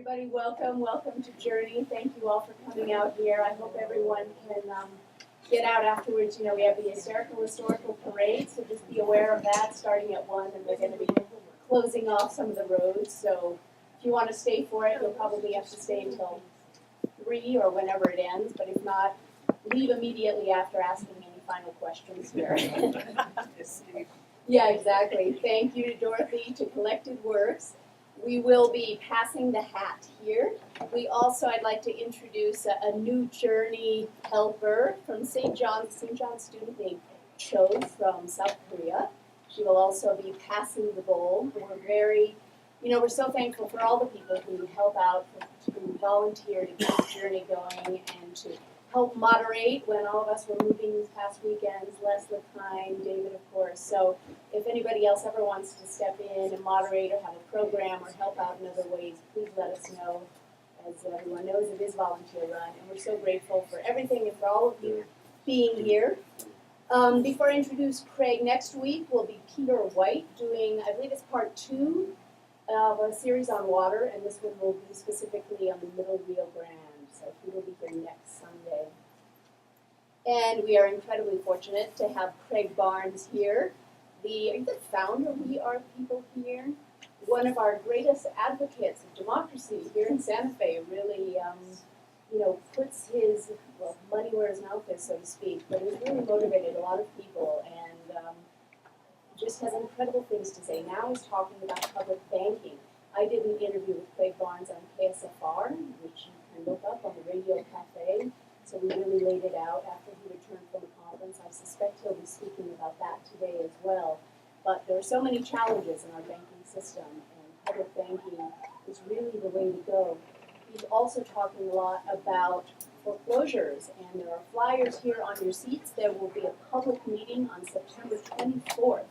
Everybody, welcome to Journey. Thank you all for coming out here. I hope everyone can get out afterwards. You know, we have the historical parade, so just be aware of that starting at 1, and we're going to be closing off some of the roads. So if you want to stay for it, you'll probably have to stay until 3 or whenever it ends, but if not, leave immediately after asking any final questions here. Yeah, exactly. Thank you to Dorothy, to Collected Works. We will be passing the hat here. I'd like to introduce a new Journey helper from St. John's student named Cho from South Korea. She will also be passing the bowl. We're so thankful for all the people who help out, who volunteer to keep the Journey going and to help moderate when all of us were moving these past weekends. Leslie Kine, David, of course. So if anybody else ever wants to step in and moderate or have a program or help out in other ways, please let us know. As everyone knows, it is volunteer run, and we're so grateful for everything and for all of you being here. Before I introduce Craig, next week will be Peter White doing, I believe it's part 2 of a series on water, and this one will be specifically on the Middle Rio Grande. So he will be here next Sunday. And we are incredibly fortunate to have Craig Barnes here, the founder of WeArePeopleHere, one of our greatest advocates of democracy here in Santa Fe. Really, puts his money where his mouth is, so to speak. But has really motivated a lot of people, and just has incredible things to say. Now he's talking about public banking. I did an interview with Craig Barnes on KSFR, which you can look up on the Radio Cafe. So we really laid it out after he returned from the conference. I suspect he'll be speaking about that today as well. But there are so many challenges in our banking system, and public banking is really the way to go. He's also talking a lot about foreclosures, and there are flyers here on your seats. There will be a public meeting on September 24th.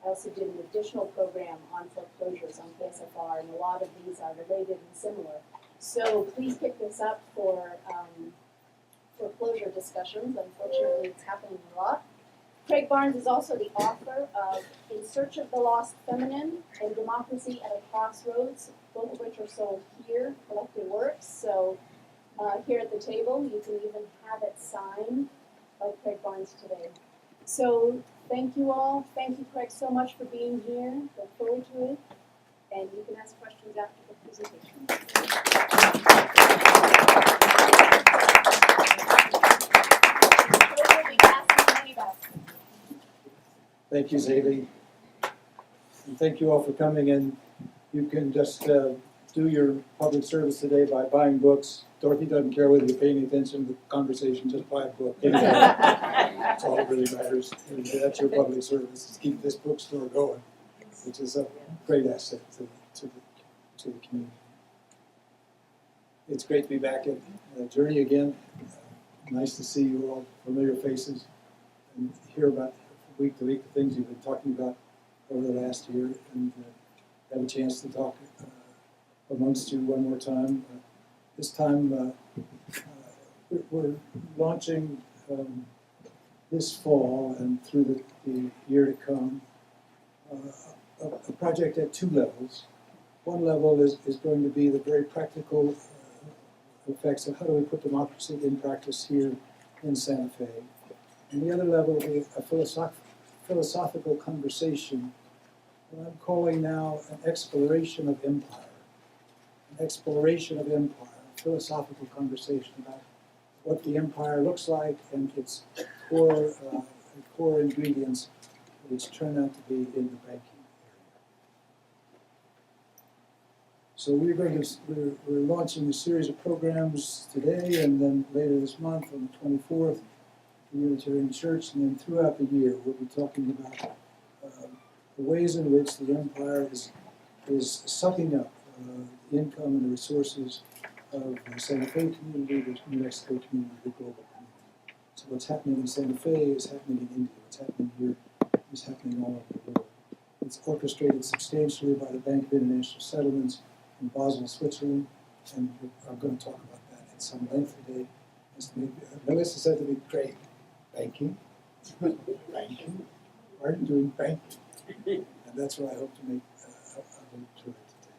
I also did an additional program on foreclosures on KSFR, and a lot of these are related and similar. So please pick this up for foreclosure discussions. Unfortunately, it's happening a lot. Craig Barnes is also the author of In Search of the Lost Feminine and Democracy at a Crossroads, both of which are sold here, Collected Works. So here at the table, you can even have it signed by Craig Barnes today. So thank you all. Thank you, Craig, so much for being here. Look forward to it. And you can ask questions after the presentation. Thank you, Zaylee. And thank you all for coming in. You can just do your public service today by buying books. Dorothy doesn't care whether you're paying attention to the conversation, just buy a book. That's all that really matters. And that's your public service, is keep this bookstore going, which is a great asset to the community. It's great to be back at Journey again. Nice to see you all, familiar faces, and hear about week to week the things you've been talking about over the last year, and have a chance to talk amongst you one more time. This time we're launching this fall and through the year to come a project at 2 levels. One level is going to be the very practical effects of how do we put democracy in practice here in Santa Fe. And the other level is a philosophical conversation that I'm calling now an exploration of empire. An exploration of empire, a philosophical conversation about what the empire looks like and its core ingredients, which turn out to be in the banking area. So we're launching a series of programs today, and then later this month on the 24th, the Unitarian Church, and then throughout the year we'll be talking about the ways in which the empire is sucking up the income and the resources of the Santa Fe community, the New Mexico community, the global community. So what's happening in Santa Fe is happening in India. What's happening here is happening all over the world. It's orchestrated substantially by the Bank of International Settlements in Basel, Switzerland, and I'm going to talk about that at some length today. Melissa said to me, "Great, banking? Banking? Why are you doing banking?" And that's what I hope to make a move to it today.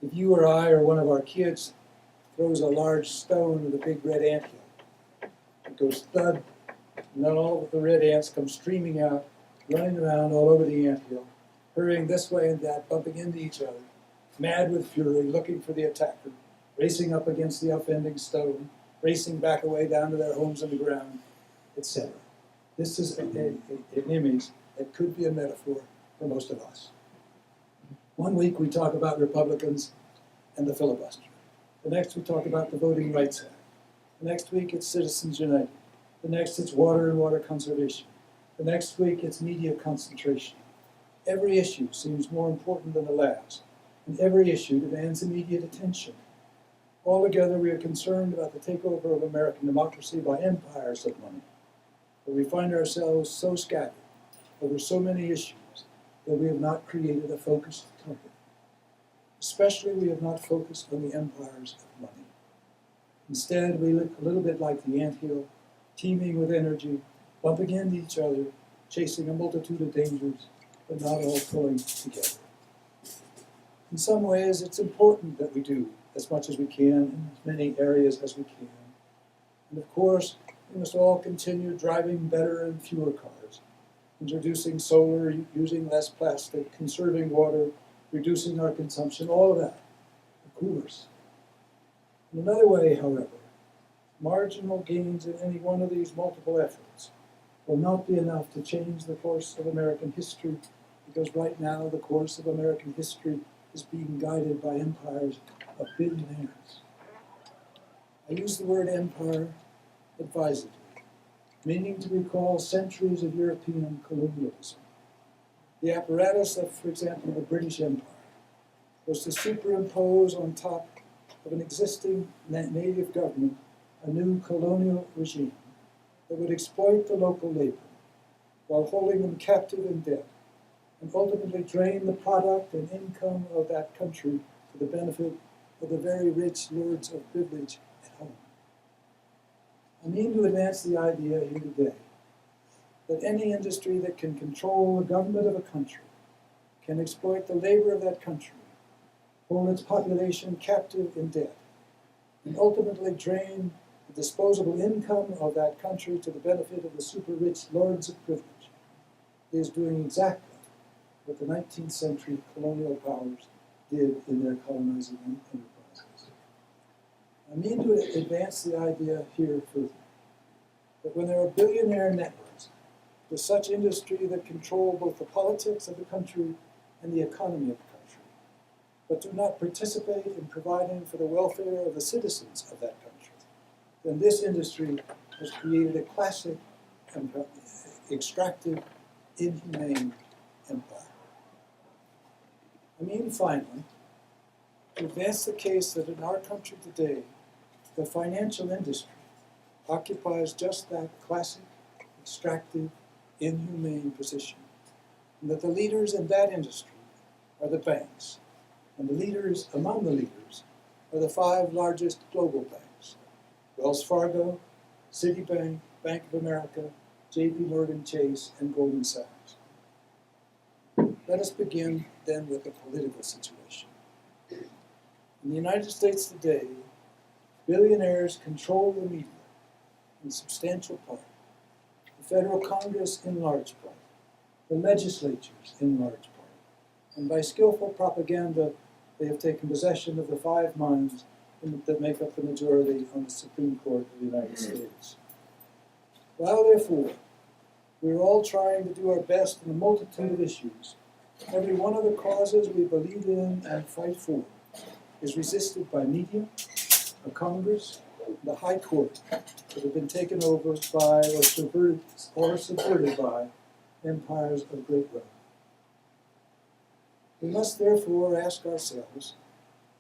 If you or I or one of our kids throws a large stone at a big red anthill, it goes thud, and then all of the red ants come streaming out, running around all over the anthill, hurrying this way and that, bumping into each other, mad with fury, looking for the attacker, racing up against the upending stone, racing back away down to their homes on the ground, etc. This is an image that could be a metaphor for most of us. One week we talk about Republicans and the filibuster. The next we talk about the Voting Rights Act. The next week it's Citizens United. The next it's water and water conservation. The next week it's media concentration. Every issue seems more important than the last, and every issue demands immediate attention. Altogether, we are concerned about the takeover of American democracy by empires of money. But we find ourselves so scattered over so many issues that we have not created a focused target. Especially, we have not focused on the empires of money. Instead, we look a little bit like the anthill, teeming with energy, bumping into each other, chasing a multitude of dangers, but not all pulling together. In some ways, it's important that we do as much as we can in as many areas as we can. And of course, we must all continue driving better and fewer cars, introducing solar, using less plastic, conserving water, reducing our consumption, all of that, of course. In another way, however, marginal gains in any one of these multiple efforts will not be enough to change the course of American history, because right now the course of American history is being guided by empires of billionaires. I use the word empire advisedly, meaning to recall centuries of European colonialism. The apparatus of, for example, the British Empire was to superimpose on top of an existing native government a new colonial regime that would exploit the local labor while holding them captive in debt and ultimately drain the product and income of that country for the benefit of the very rich lords of privilege at home. I mean to advance the idea here today that any industry that can control the government of a country can exploit the labor of that country, hold its population captive in debt, and ultimately drain the disposable income of that country to the benefit of the super-rich lords of privilege, is doing exactly what the 19th century colonial powers did in their colonizing enterprises. I mean to advance the idea here further, that when there are billionaire networks with such industry that control both the politics of the country and the economy of the country, but do not participate in providing for the welfare of the citizens of that country, then this industry has created a classic and extractive, inhumane empire. I mean, finally, to advance the case that in our country today, the financial industry occupies just that classic, extractive, inhumane position, and that the leaders in that industry are the banks, and the leaders among the leaders are the 5 largest global banks: Wells Fargo, Citibank, Bank of America, J.P. Morgan Chase, and Goldman Sachs. Let us begin then with the political situation. In the United States today, billionaires control the media in substantial part, the federal Congress in large part, the legislatures in large part, and by skillful propaganda, they have taken possession of the 5 minds that make up the majority on the Supreme Court of the United States. While, therefore, we are all trying to do our best in a multitude of issues, every one of the causes we believe in and fight for is resisted by media, a Congress, the High Court that have been taken over by or subverted by empires of great wealth. We must therefore ask ourselves,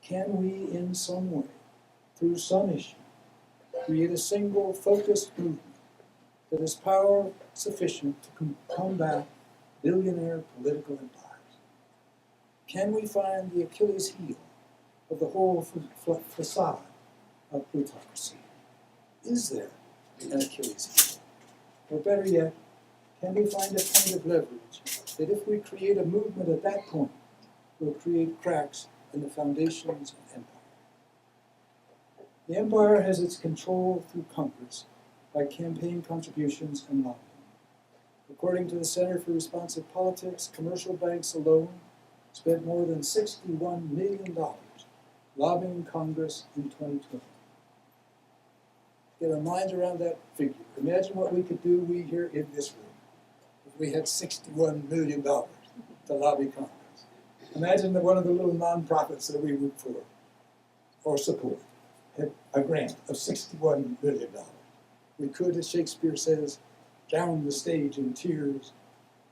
can we in some way, through some issue, create a single focused movement that has power sufficient to combat billionaire political empires? Can we find the Achilles heel of the whole facade of plutocracy? Is there an Achilles heel? Or better yet, can we find a point of leverage that if we create a movement at that point, will create cracks and the foundations of empire. The empire has its control through Congress by campaign contributions and lobbying. According to the Center for Responsive Politics, commercial banks alone spent more than $61 million lobbying Congress in 2020. Get our minds around that figure. Imagine what we could do, we here in this room, if we had $61 million to lobby Congress. Imagine that one of the little nonprofits that we root for or support had a grant of $61 million. We could, as Shakespeare says, down the stage in tears,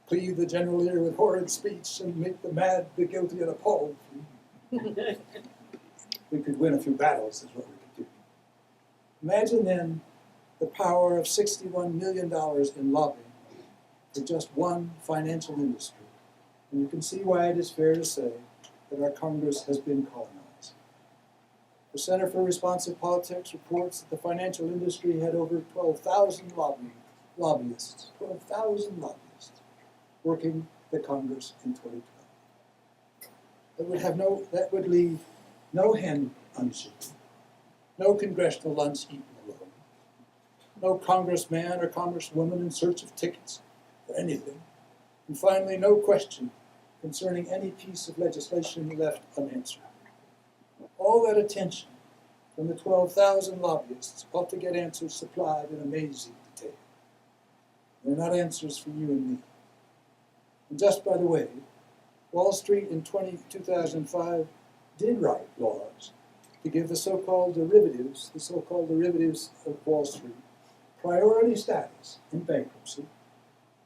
cleave the general ear with horrid speech, and make the mad, the guilty, and appalled. We could win a few battles, is what we could do. Imagine then the power of $61 million in lobbying for just one financial industry. And you can see why it is fair to say that our Congress has been colonized. The Center for Responsive Politics reports that the financial industry had over 12,000 lobbyists, 12,000 lobbyists working the Congress in 2012. That would leave no hen unshaken, no congressional lunch eaten alone, no congressman or congresswoman in search of tickets for anything, and finally no question concerning any piece of legislation left unanswered. All that attention from the 12,000 lobbyists ought to get answers supplied in amazing detail. They're not answers for you and me. And just by the way, Wall Street in 2005 did write laws to give the so-called derivatives of Wall Street, priority status in bankruptcy,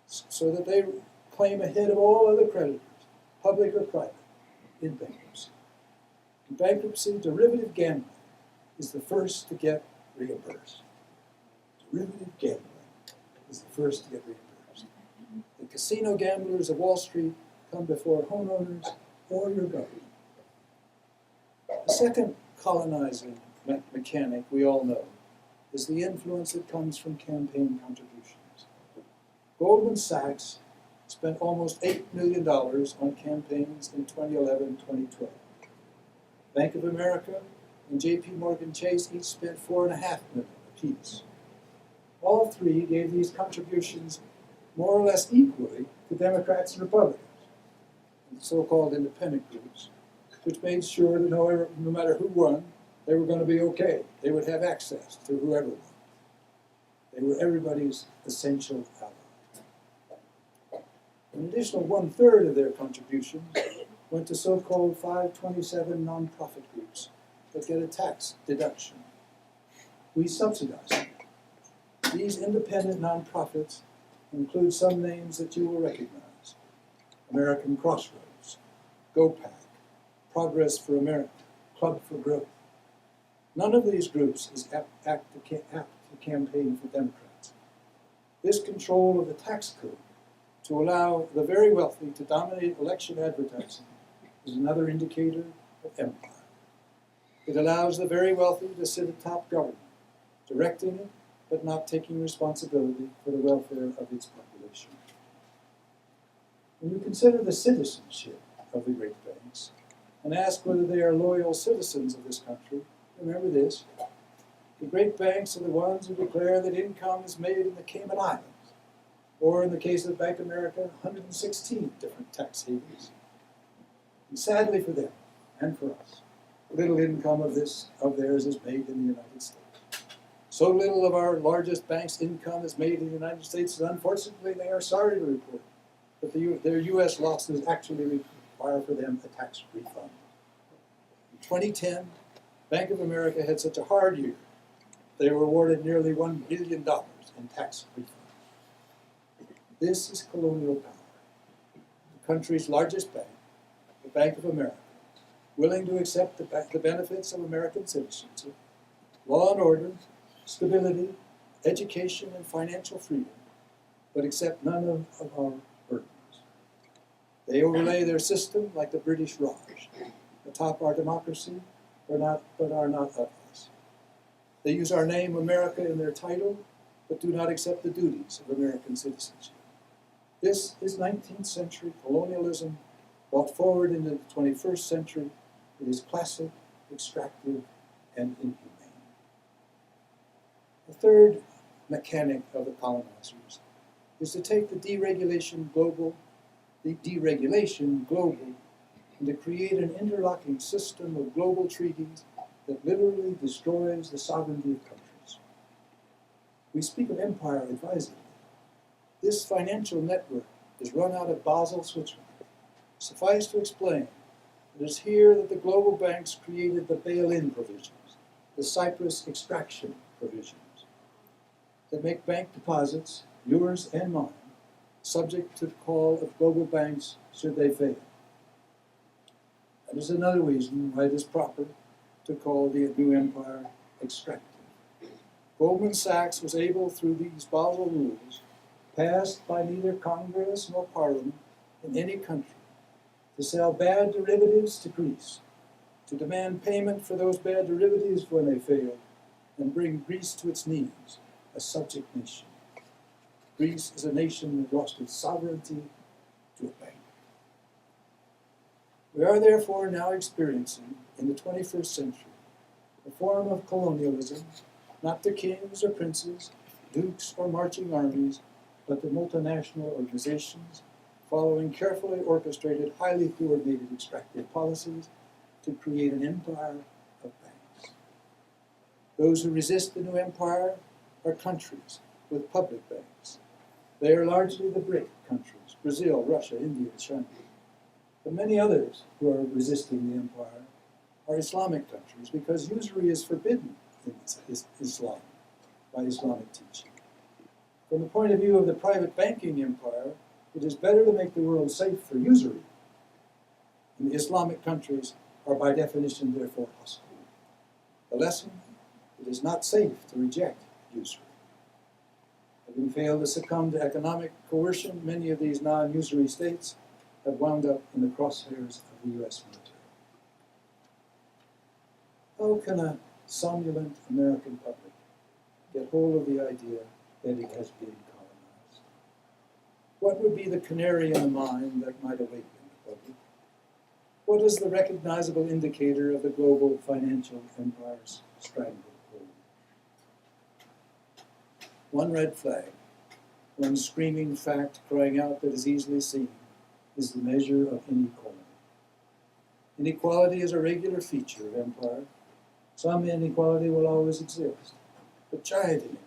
so that they claim ahead of all other creditors, public or private, in bankruptcy. In bankruptcy, derivative gambling is the first to get reimbursed. Derivative gambling is the first to get reimbursed. The casino gamblers of Wall Street come before homeowners or your government. The second colonizing mechanic we all know is the influence that comes from campaign contributions. Goldman Sachs spent almost $8 million on campaigns in 2011-2012. Bank of America and J.P. Morgan Chase each spent $4.5 million apiece. All three gave these contributions more or less equally to Democrats and Republicans, and so-called independent groups, which made sure that no matter who won, they were going to be okay. They would have access to whoever won. They were everybody's essential ally. An additional 1/3 of their contributions went to so-called 527 nonprofit groups that get a tax deduction. We subsidize them. These independent nonprofits include some names that you will recognize: American Crossroads, GoPac, Progress for America, Club for Growth. None of these groups is apt to campaign for Democrats. This control of the tax code to allow the very wealthy to dominate election advertising is another indicator of empire. It allows the very wealthy to sit atop government, directing it, but not taking responsibility for the welfare of its population. When you consider the citizenship of the great banks and ask whether they are loyal citizens of this country, remember this: the great banks are the ones who declare that income is made in the Cayman Islands, or in the case of Bank of America, 116 different tax havens. And sadly for them, and for us, little income of theirs is made in the United States. So little of our largest bank's income is made in the United States that unfortunately they are sorry to report that their U.S. losses actually require for them a tax refund. In 2010, Bank of America had such a hard year, they were awarded nearly $1 billion in tax refund. This is colonial power. The country's largest bank, the Bank of America, willing to accept the benefits of American citizenship, law and order, stability, education, and financial freedom, but accept none of our burdens. They overlay their system like the British Raj, atop our democracy, but are not of us. They use our name America in their title, but do not accept the duties of American citizenship. This is 19th century colonialism brought forward into the 21st century It is classic, extractive, and inhumane. The third mechanic of the colonizers is to take the deregulation global, and to create an interlocking system of global treaties that literally destroys the sovereignty of countries. We speak of empire advisedly. This financial network is run out of Basel, Switzerland. Suffice to explain, it is here that the global banks created the bail-in provisions, the Cyprus extraction provisions, that make bank deposits, yours and mine, subject to the call of global banks should they fail. That is another reason why it is proper to call the new empire extractive. Goldman Sachs was able, through these Basel rules, passed by neither Congress nor Parliament in any country, to sell bad derivatives to Greece, to demand payment for those bad derivatives when they failed, and bring Greece to its knees, a subject nation. Greece is a nation that lost its sovereignty to a bank. We are therefore now experiencing, in the 21st century, a form of colonialism, not the kings or princes, dukes or marching armies, but the multinational organizations, following carefully orchestrated, highly coordinated extractive policies to create an empire of banks. Those who resist the new empire are countries with public banks. They are largely the BRIC countries, Brazil, Russia, India, China. But many others who are resisting the empire are Islamic countries because usury is forbidden in Islam, by Islamic teaching. From the point of view of the private banking empire, it is better to make the world safe for usury. And the Islamic countries are by definition therefore hostile. The lesson, it is not safe to reject usury. Having failed to succumb to economic coercion, many of these non-usury states have wound up in the crosshairs of the U.S. military. How can a somnolent American public get hold of the idea that it has been colonized? What would be the canary in the mine that might awaken the public? What is the recognizable indicator of the global financial empire's stranglehold? One red flag, one screaming fact crying out that is easily seen, is the measure of inequality. Inequality is a regular feature of empire. Some inequality will always exist, but giant inequality.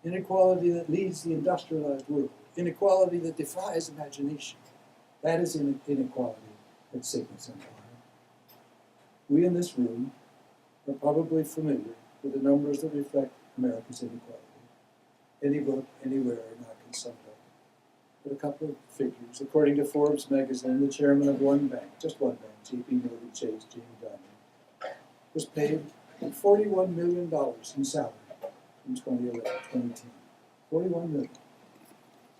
Inequality that leads the industrialized world. Inequality that defies imagination. That is inequality that signals empire. We in this room are probably familiar with the numbers that reflect America's inequality. Any book, anywhere, now can sum it up. But a couple of figures. According to Forbes magazine, the chairman of one bank, just one bank, J.P. Morgan Chase, Jamie Dimon, was paid $41 million in salary in 2010. $41 million.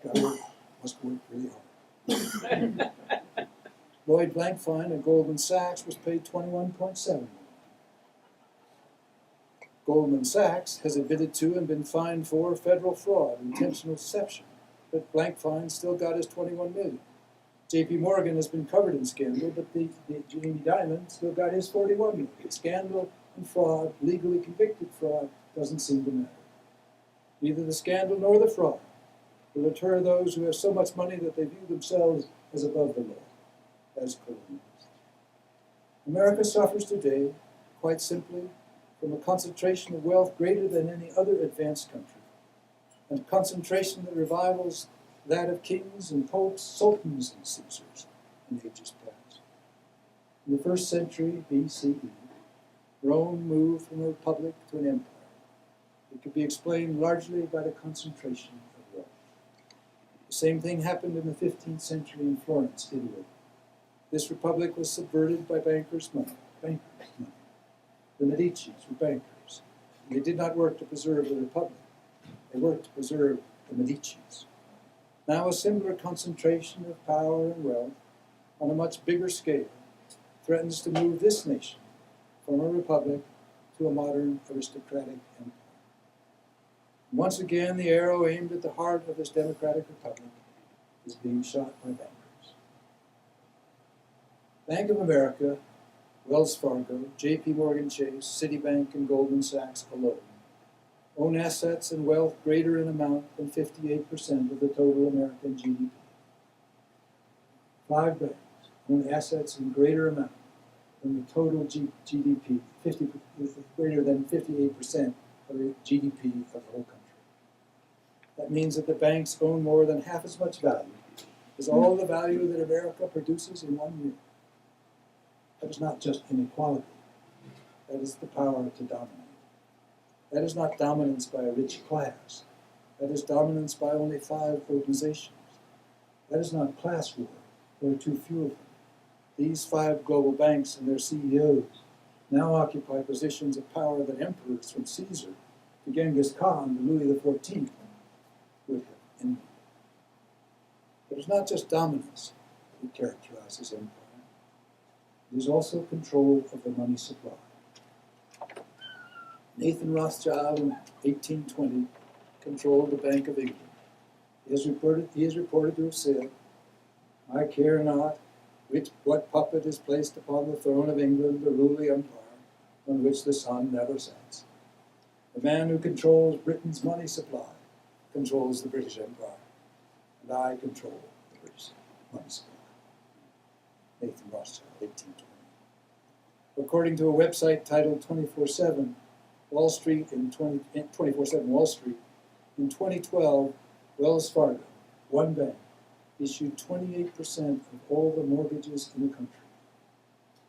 Guy must work really hard. Lloyd Blankfein of Goldman Sachs was paid $21.7 million. Goldman Sachs has admitted to and been fined for federal fraud, intentional deception, but Blankfein still got his $21 million. J.P. Morgan has been covered in scandal, but the Jamie Dimon still got his $41 million. Scandal and fraud, legally convicted fraud, doesn't seem to matter. Neither the scandal nor the fraud will deter those who have so much money that they view themselves as above the law, as colonialists. America suffers today, quite simply, from a concentration of wealth greater than any other advanced country, and a concentration that revivals that of kings and popes, sultans and Caesars in ages past. In the 1st century BCE, Rome moved from a republic to an empire. It could be explained largely by the concentration of wealth. The same thing happened in the 15th century in Florence, Italy. This republic was subverted by bankers' money. The Medicis were bankers. They did not work to preserve the republic. They worked to preserve the Medicis. Now a similar concentration of power and wealth on a much bigger scale threatens to move this nation from a republic to a modern aristocratic empire. Once again, the arrow aimed at the heart of this democratic republic is being shot by bankers. Bank of America Wells Fargo, JP Morgan Chase, Citibank, and Goldman Sachs alone own assets and wealth greater in amount than 58% of the total American GDP. 5 banks own assets in greater amount than the total GDP, greater than 58% of the GDP of the whole country. That means that the banks own more than half as much value as all the value that America produces in 1 year. That is not just inequality. That is the power to dominate. That is not dominance by a rich class. That is dominance by only 5 organizations. That is not class war. There are too few of them. These 5 global banks and their CEOs now occupy positions of power that emperors from Caesar to Genghis Khan to Louis XIV would have envied. But it's not just dominance that characterizes empire. It is also control of the money supply. Nathan Rothschild in 1820 controlled the Bank of England. He is reported to have said, "I care not what puppet is placed upon the throne of England to rule the empire on which the sun never sets. The man who controls Britain's money supply controls the British Empire, and I control the British money supply." Nathan Rothschild, 1820. According to a website titled 24/7 Wall Street in 24/7 Wall Street, in 2012, Wells Fargo, one bank, issued 28% of all the mortgages in the country.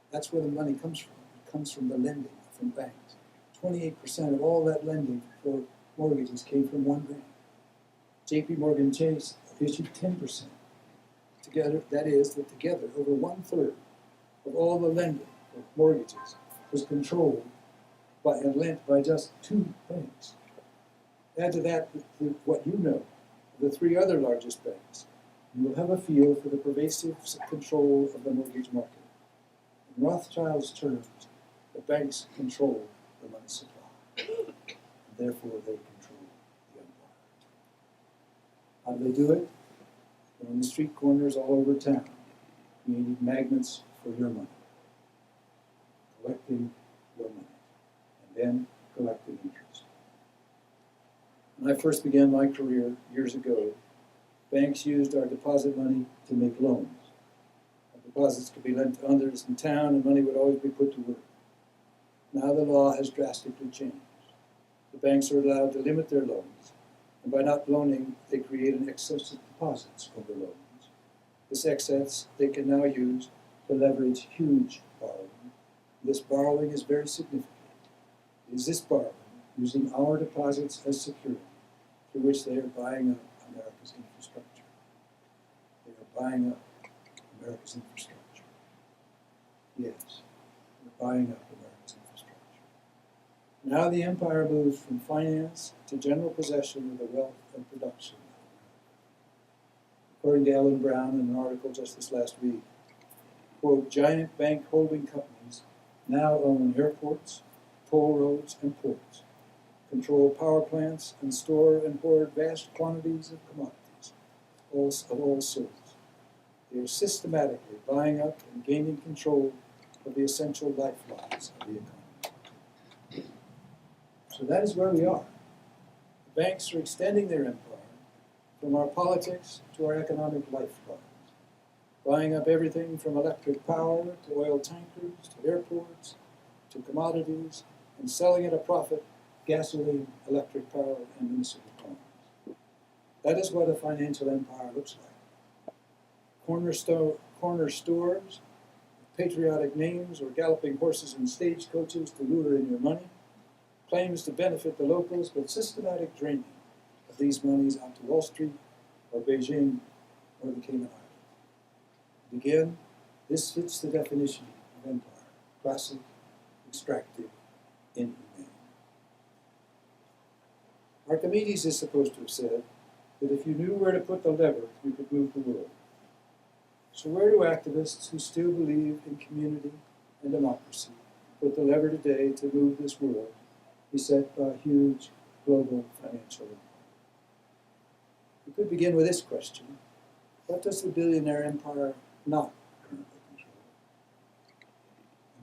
That's where the money comes from. It comes from the lending from banks. 28% of all that lending for mortgages came from one bank. JP Morgan Chase issued 10%. Together, that is, that together, over 1/3 of all the lending for mortgages was controlled by and lent by just 2 banks. Add to that what you know of the 3 other largest banks, and you'll have a feel for the pervasive control of the mortgage market. In Rothschild's terms, the banks control the money supply, and therefore they control the empire. How do they do it? They're on the street corners all over town, creating magnets for your money, collecting your money, and then collecting interest. When I first began my career years ago, banks used our deposit money to make loans. Our deposits could be lent to others in town, and money would always be put to work. Now the law has drastically changed. The banks are allowed to limit their loans, and by not loaning, they create an excess of deposits over loans. This excess they can now use to leverage huge borrowing. This borrowing is very significant. It is this borrowing, using our deposits as security, through which they are buying up America's infrastructure. They are buying up America's infrastructure. Yes, they're buying up America's infrastructure. Now the empire moves from finance to general possession of the wealth and production of America. According to Ellen Brown in an article just this last week, quote, giant bank holding companies now own airports, toll roads, and ports, control power plants, and store and hoard vast quantities of commodities of all sorts. They are systematically buying up and gaining control of the essential lifelines of the economy. So that is where we are. The banks are extending their empire from our politics to our economic lifelines, buying up everything from electric power to oil tankers to airports to commodities, and selling at a profit gasoline, electric power, and municipal bonds. That is what a financial empire looks like. Corner stores, patriotic names, or galloping horses and stagecoaches to lure in your money, claims to benefit the locals, but systematic draining of these monies out to Wall Street or Beijing or the Cayman Islands. And again, this fits the definition of empire: classic, extractive, inhumane. Archimedes is supposed to have said that if you knew where to put the lever, you could move the world. So where do activists who still believe in community and democracy put the lever today to move this world beset by a huge global financial empire? We could begin with this question: what does the billionaire empire not currently control?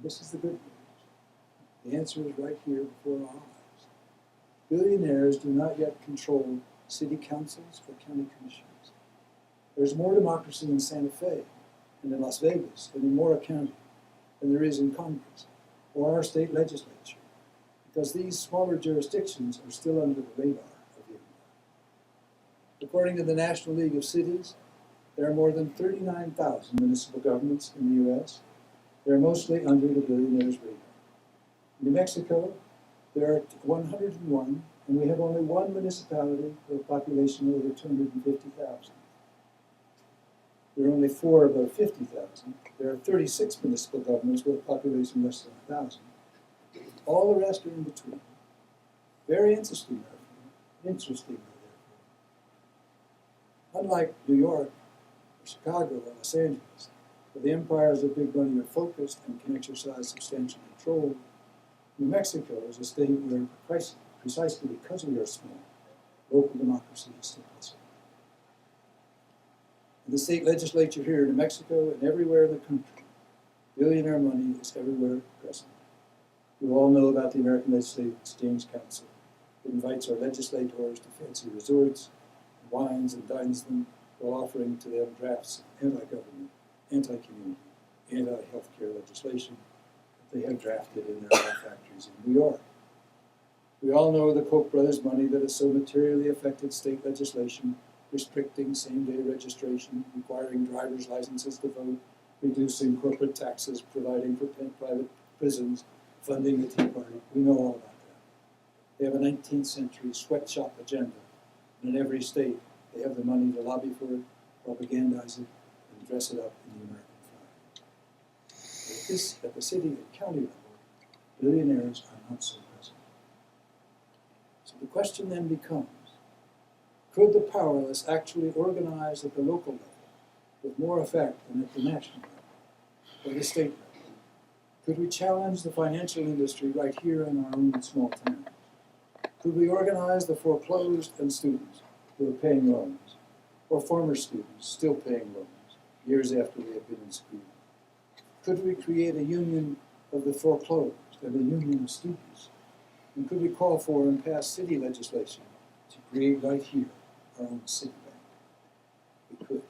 This is the good news. The answer is right here before our eyes. Billionaires do not yet control city councils or county commissions. There's more democracy in Santa Fe and in Las Vegas and in Mora County than there is in Congress or our state legislature, because these smaller jurisdictions are still under the radar of the empire. According to the National League of Cities, there are more than 39,000 municipal governments in the U.S. They are mostly under the billionaires' radar. In New Mexico, there are 101, and we have only one municipality with a population of over 250,000. There are only 4 above 50,000. There are 36 municipal governments with a population less than 1,000. All the rest are in between. Very interesting, therefore. Unlike New York, or Chicago, or Los Angeles, where the empires of big money are focused and can exercise substantial control, New Mexico is a state where, precisely because we are small, local democracy is still possible. In the state legislature here in New Mexico and everywhere in the country, billionaire money is everywhere present. You all know about the American Legislative Exchange Council. It invites our legislators to fancy resorts, wines, and dines them while offering to them drafts of anti-government, anti-community, anti-healthcare legislation that they have drafted in their own factories in New York. We all know the Koch brothers' money that has so materially affected state legislation, restricting same-day registration, requiring driver's licenses to vote, reducing corporate taxes, providing for private prisons, funding the Tea Party. We know all about that. They have a 19th century sweatshop agenda, and in every state they have the money to lobby for it, propagandize it, and dress it up in the American flag. But at the city and county level, billionaires are not so present. So the question then becomes, could the powerless actually organize at the local level with more effect than at the national level or the state level? Could we challenge the financial industry right here in our own small town? Could we organize the foreclosed and students who are paying loans, or former students still paying loans years after they have been in school? Could we create a union of the foreclosed and a union of students? And could we call for and pass city legislation to create right here our own city bank? We could.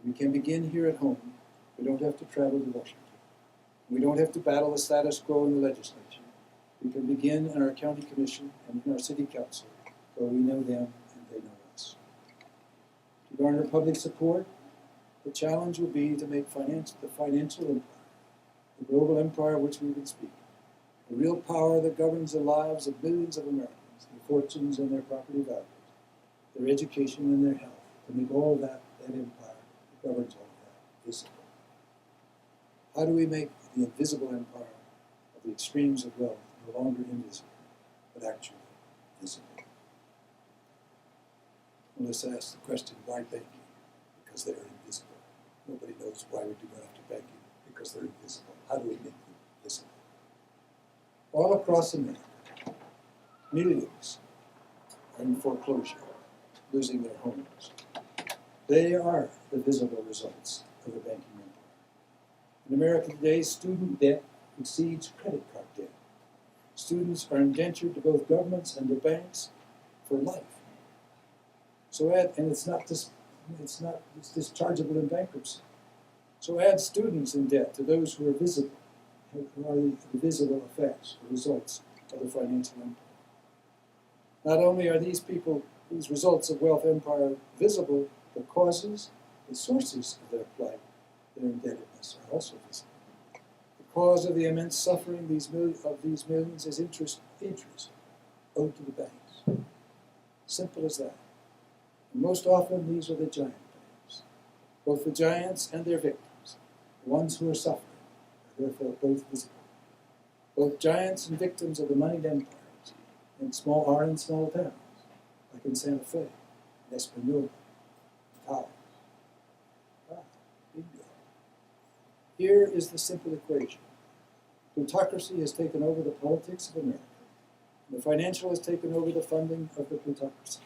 And we can begin here at home. We don't have to travel to Washington. We don't have to battle the status quo in the legislature. We can begin in our county commission and in our city council, where we know them and they know us. To garner public support, the challenge will be to make the financial empire, the global empire of which we've been speaking, the real power that governs the lives of millions of Americans, their fortunes and their property values, their education and their health, to make all that empire that governs all that visible. How do we make the invisible empire of the extremes of wealth no longer invisible, but actually visible? Well, let's ask the question, why banking? Because they're invisible. Nobody knows why we do go after banking, because they're invisible. How do we make them visible? All across America, millions are in foreclosure, losing their homes. They are the visible results of the banking empire. In America today, student debt exceeds credit card debt. Students are indentured to both governments and to banks for life. So it's dischargeable in bankruptcy. So add students in debt to those who are visible, who are the visible effects, the results of the financial empire. Not only are these results of wealth empire visible, the causes, the sources of their plight, their indebtedness are also visible. The cause of the immense suffering of these millions is interest owed to the banks. Simple as that. And most often these are the giant banks. Both the giants and their victims, the ones who are suffering, are therefore both visible. Both giants and victims of the moneyed empires are in small towns, like in Santa Fe, in Espanola, Taos. Bingo. Here is the simple equation. Plutocracy has taken over the politics of America. The financial has taken over the funding of the plutocracy.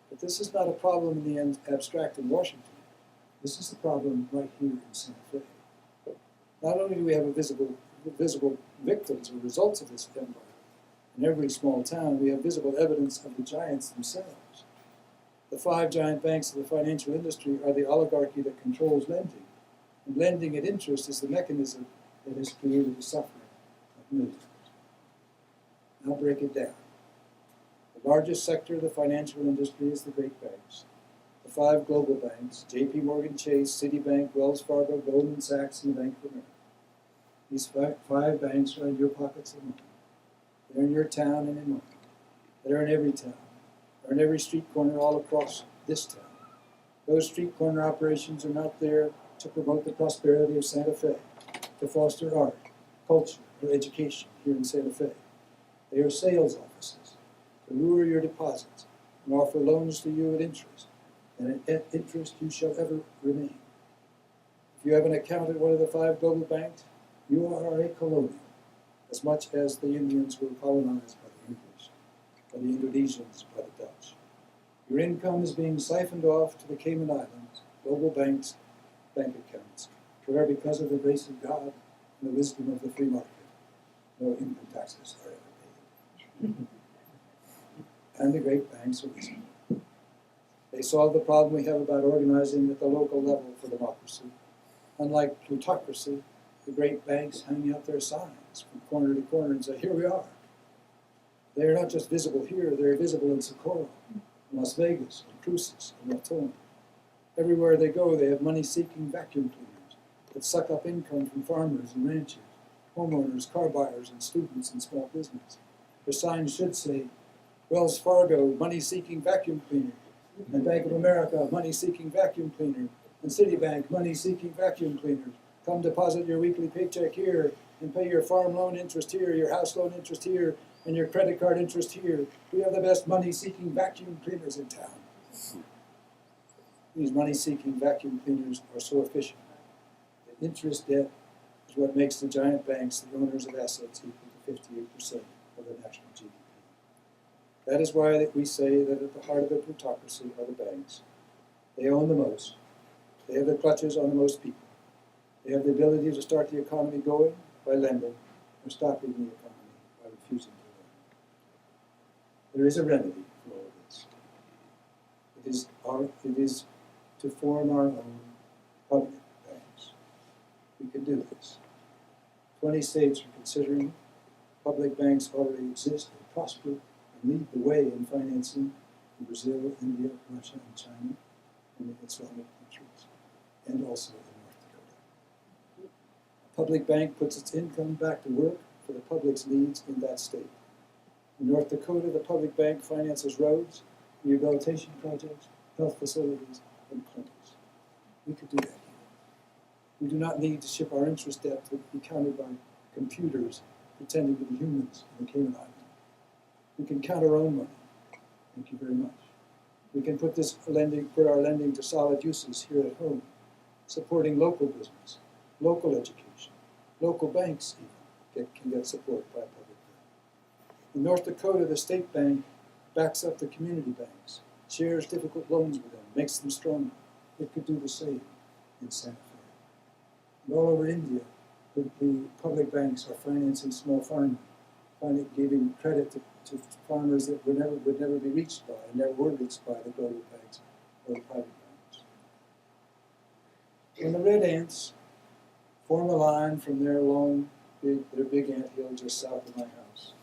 But this is not a problem in the abstract in Washington. This is the problem right here in Santa Fe. Not only do we have visible victims or results of this empire, in every small town we have visible evidence of the giants themselves. The 5 giant banks of the financial industry are the oligarchy that controls lending, and lending at interest is the mechanism that has created the suffering of millions. Now break it down. The largest sector of the financial industry is the great banks. The 5 global banks, J.P. Morgan Chase, Citibank, Wells Fargo, Goldman Sachs, and the Bank of America. These 5 banks are in your pockets and mine. They're in your town and in mine. They're in every town. They're in every street corner all across this town. Those street corner operations are not there to promote the prosperity of Santa Fe, to foster art, culture, or education here in Santa Fe. They are sales offices to lure your deposits and offer loans to you at interest, and at interest you shall ever remain. If you have an account at one of the 5 global banks, you are a colonial, as much as the Indians were colonized by the English, by the Indonesians, by the Dutch. Your income is being siphoned off to the Cayman Islands, global banks, bank accounts, where because of the grace of God and the wisdom of the free market, no income taxes are ever paid. And the great banks are reasonable. They solve the problem we have about organizing at the local level for democracy. Unlike plutocracy, the great banks hang out their signs from corner to corner and say, here we are. They are not just visible here, they're visible in Socorro, in Las Vegas, in Cruces, in Raton. Everywhere they go, they have money-seeking vacuum cleaners that suck up income from farmers and ranchers, homeowners, car buyers, and students and small business. Their signs should say, Wells Fargo, money-seeking vacuum cleaner, and Bank of America, money-seeking vacuum cleaner, and Citibank, money-seeking vacuum cleaner. Come deposit your weekly paycheck here and pay your farm loan interest here, your house loan interest here, and your credit card interest here. We have the best money-seeking vacuum cleaners in town. These money-seeking vacuum cleaners are so efficient that interest debt is what makes the giant banks the owners of assets equal to 58% of the national GDP. That is why we say that at the heart of the plutocracy are the banks. They own the most. They have the clutches on the most people. They have the ability to start the economy going by lending or stopping the economy by refusing to lend. There is a remedy for all of this. It is to form our own public banks. We can do this. 20 states are considering public banks already exist and prosper and lead the way in financing in Brazil, India, Russia, and China, and the Islamic countries, and also in North Dakota. A public bank puts its income back to work for the public's needs in that state. In North Dakota, the public bank finances roads, rehabilitation projects, health facilities, and clinics. We could do that here. We do not need to ship our interest debt to be counted by computers pretending to be humans in the Cayman Islands. We can count our own money. Thank you very much. We can put our lending to solid uses here at home, supporting local business, local education, local banks even can get support by a public bank. In North Dakota, the state bank backs up the community banks, shares difficult loans with them, makes them stronger. It could do the same in Santa Fe. And all over India, the public banks are financing small farming, giving credit to farmers that would never be reached by and never were reached by the global banks or the private banks. When the red ants form a line from their big ant hill just south of my house,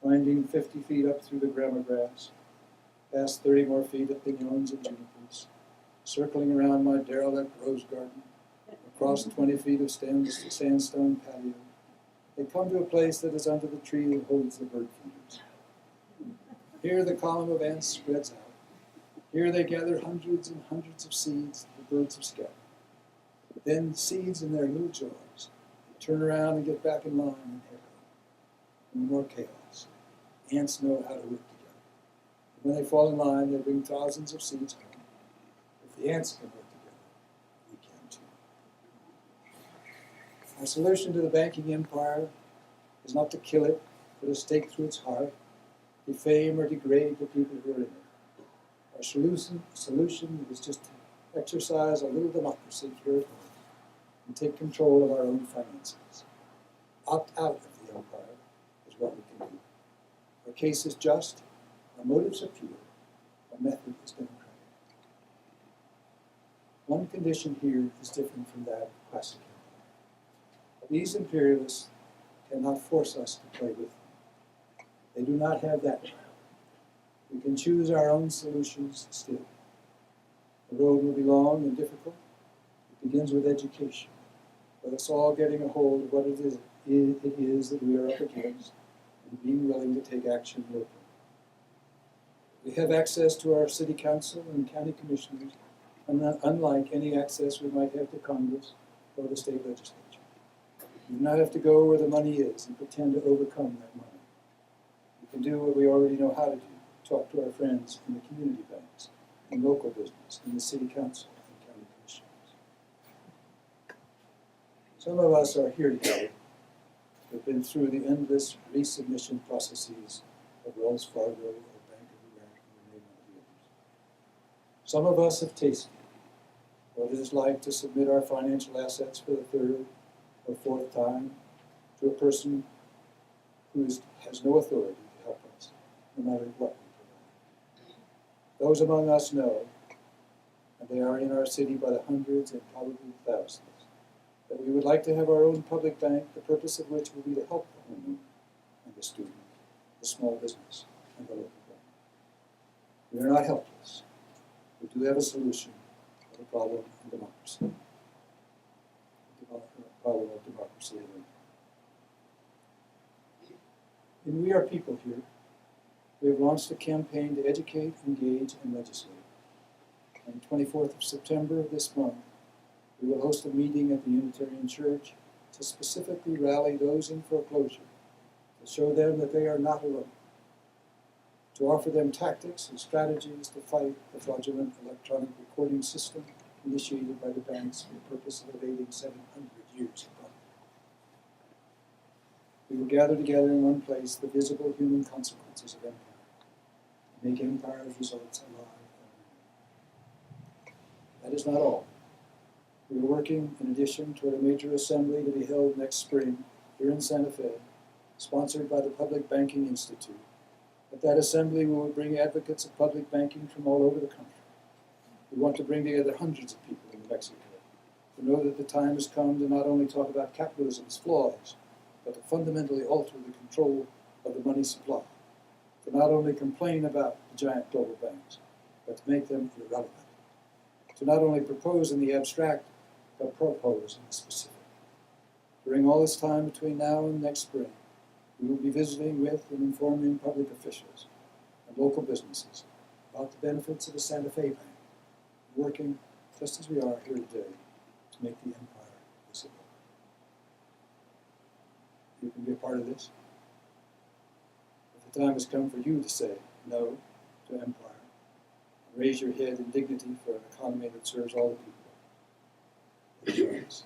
winding 50 feet up through the grama grass, past 30 more feet of pignons and junipers, circling around my derelict rose garden, across 20 feet of sandstone patio, they come to a place that is under the tree that holds the bird feeders. Here the column of ants spreads out. Here they gather hundreds and hundreds of seeds the birds have scattered. Then seeds in their little jars. They turn around and get back in line and echo. And more chaos. Ants know how to work together. And when they fall in line, they bring thousands of seeds home. If the ants can work together, we can too. Our solution to the banking empire is not to kill it, put a stake through its heart, defame or degrade the people who are in it. Our solution is just to exercise a little democracy here at home, and take control of our own finances. Opt out of the empire is what we can do. Our case is just, our motives are pure, our method is democratic. One condition here is different from that of classic empire. These imperialists cannot force us to play with them. They do not have that power. We can choose our own solutions still. The road will be long and difficult. It begins with education, with us all getting a hold of what it is that we are up against and being willing to take action locally. We have access to our city council and county commissioners, unlike any access we might have to Congress or the state legislature. We do not have to go where the money is and pretend to overcome that money. We can do what we already know how to do, talk to our friends in the community banks, in local business, in the city council and county commissioners. Some of us are here together who have been through the endless resubmission processes of Wells Fargo or Bank of America, or name one of the others. Some of us have tasted what it is like to submit our financial assets for the third or fourth time to a person who has no authority to help us, no matter what we provide. Those among us know, and they are in our city by the hundreds and probably thousands, that we would like to have our own public bank, the purpose of which will be to help the homeowner and the student, the small business, and the local government. We are not helpless. We do have a solution for the problem of democracy. The problem of democracy. In We Are People Here, we have launched a campaign to educate, engage, and legislate. On the 24th of September of this month, we will host a meeting at the Unitarian Church to specifically rally those in foreclosure, to show them that they are not alone, to offer them tactics and strategies to fight the fraudulent electronic recording system initiated by the banks for the purpose of evading 700 years of bondage. We will gather together in one place the visible human consequences of empire, and make empire's results alive and real. That is not all. We are working, in addition, toward a major assembly to be held next spring here in Santa Fe, sponsored by the Public Banking Institute. At that assembly, we will bring advocates of public banking from all over the country. We want to bring together hundreds of people in New Mexico to know that the time has come to not only talk about capitalism's flaws, but to fundamentally alter the control of the money supply, to not only complain about the giant global banks, but to make them irrelevant, to not only propose in the abstract, but propose in the specific. During all this time between now and next spring, we will be visiting with and informing public officials and local businesses about the benefits of the Santa Fe Bank, working just as we are here today to make the empire visible. You can be a part of this. If the time has come for you to say no to empire, and raise your head in dignity for an economy that serves all the people, join us.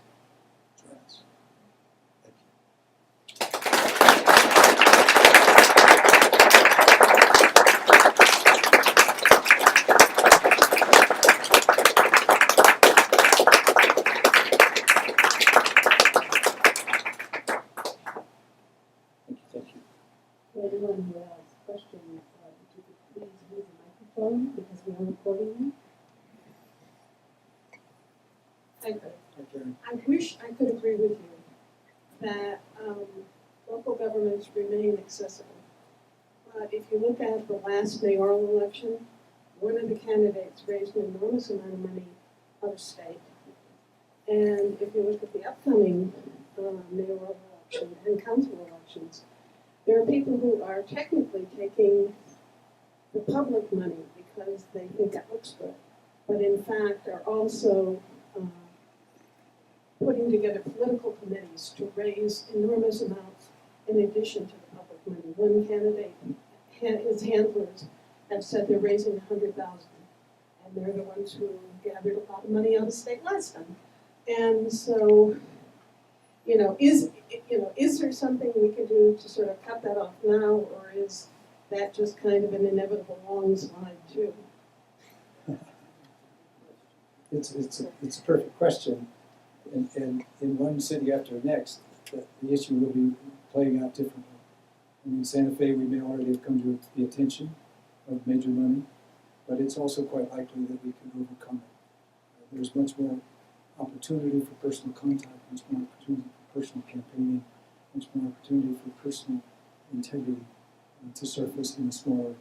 Join us. Thank you. Thank you. For anyone who has questions, if you could please use the microphone because we are recording them. I could. Okay. I wish I could agree with you that local governments remain accessible. But if you look at the last mayoral election, one of the candidates raised an enormous amount of money out of state. And if you look at the upcoming mayoral election and council elections, there are people who are technically taking the public money because they think that looks good, but in fact are also putting together political committees to raise enormous amounts in addition to the public money. One candidate, his handlers, have said they're raising $100,000, and they're the ones who gathered a lot of money out of state last time. And so, is there something we can do to sort of cut that off now, or is that just kind of an inevitable long slide too? It's a perfect question. And in one city after the next, the issue will be playing out differently. In Santa Fe, we may already have come to the attention of major money, but it's also quite likely that we can overcome it. There's much more opportunity for personal contact, much more opportunity for personal campaigning, much more opportunity for personal integrity to surface in a smaller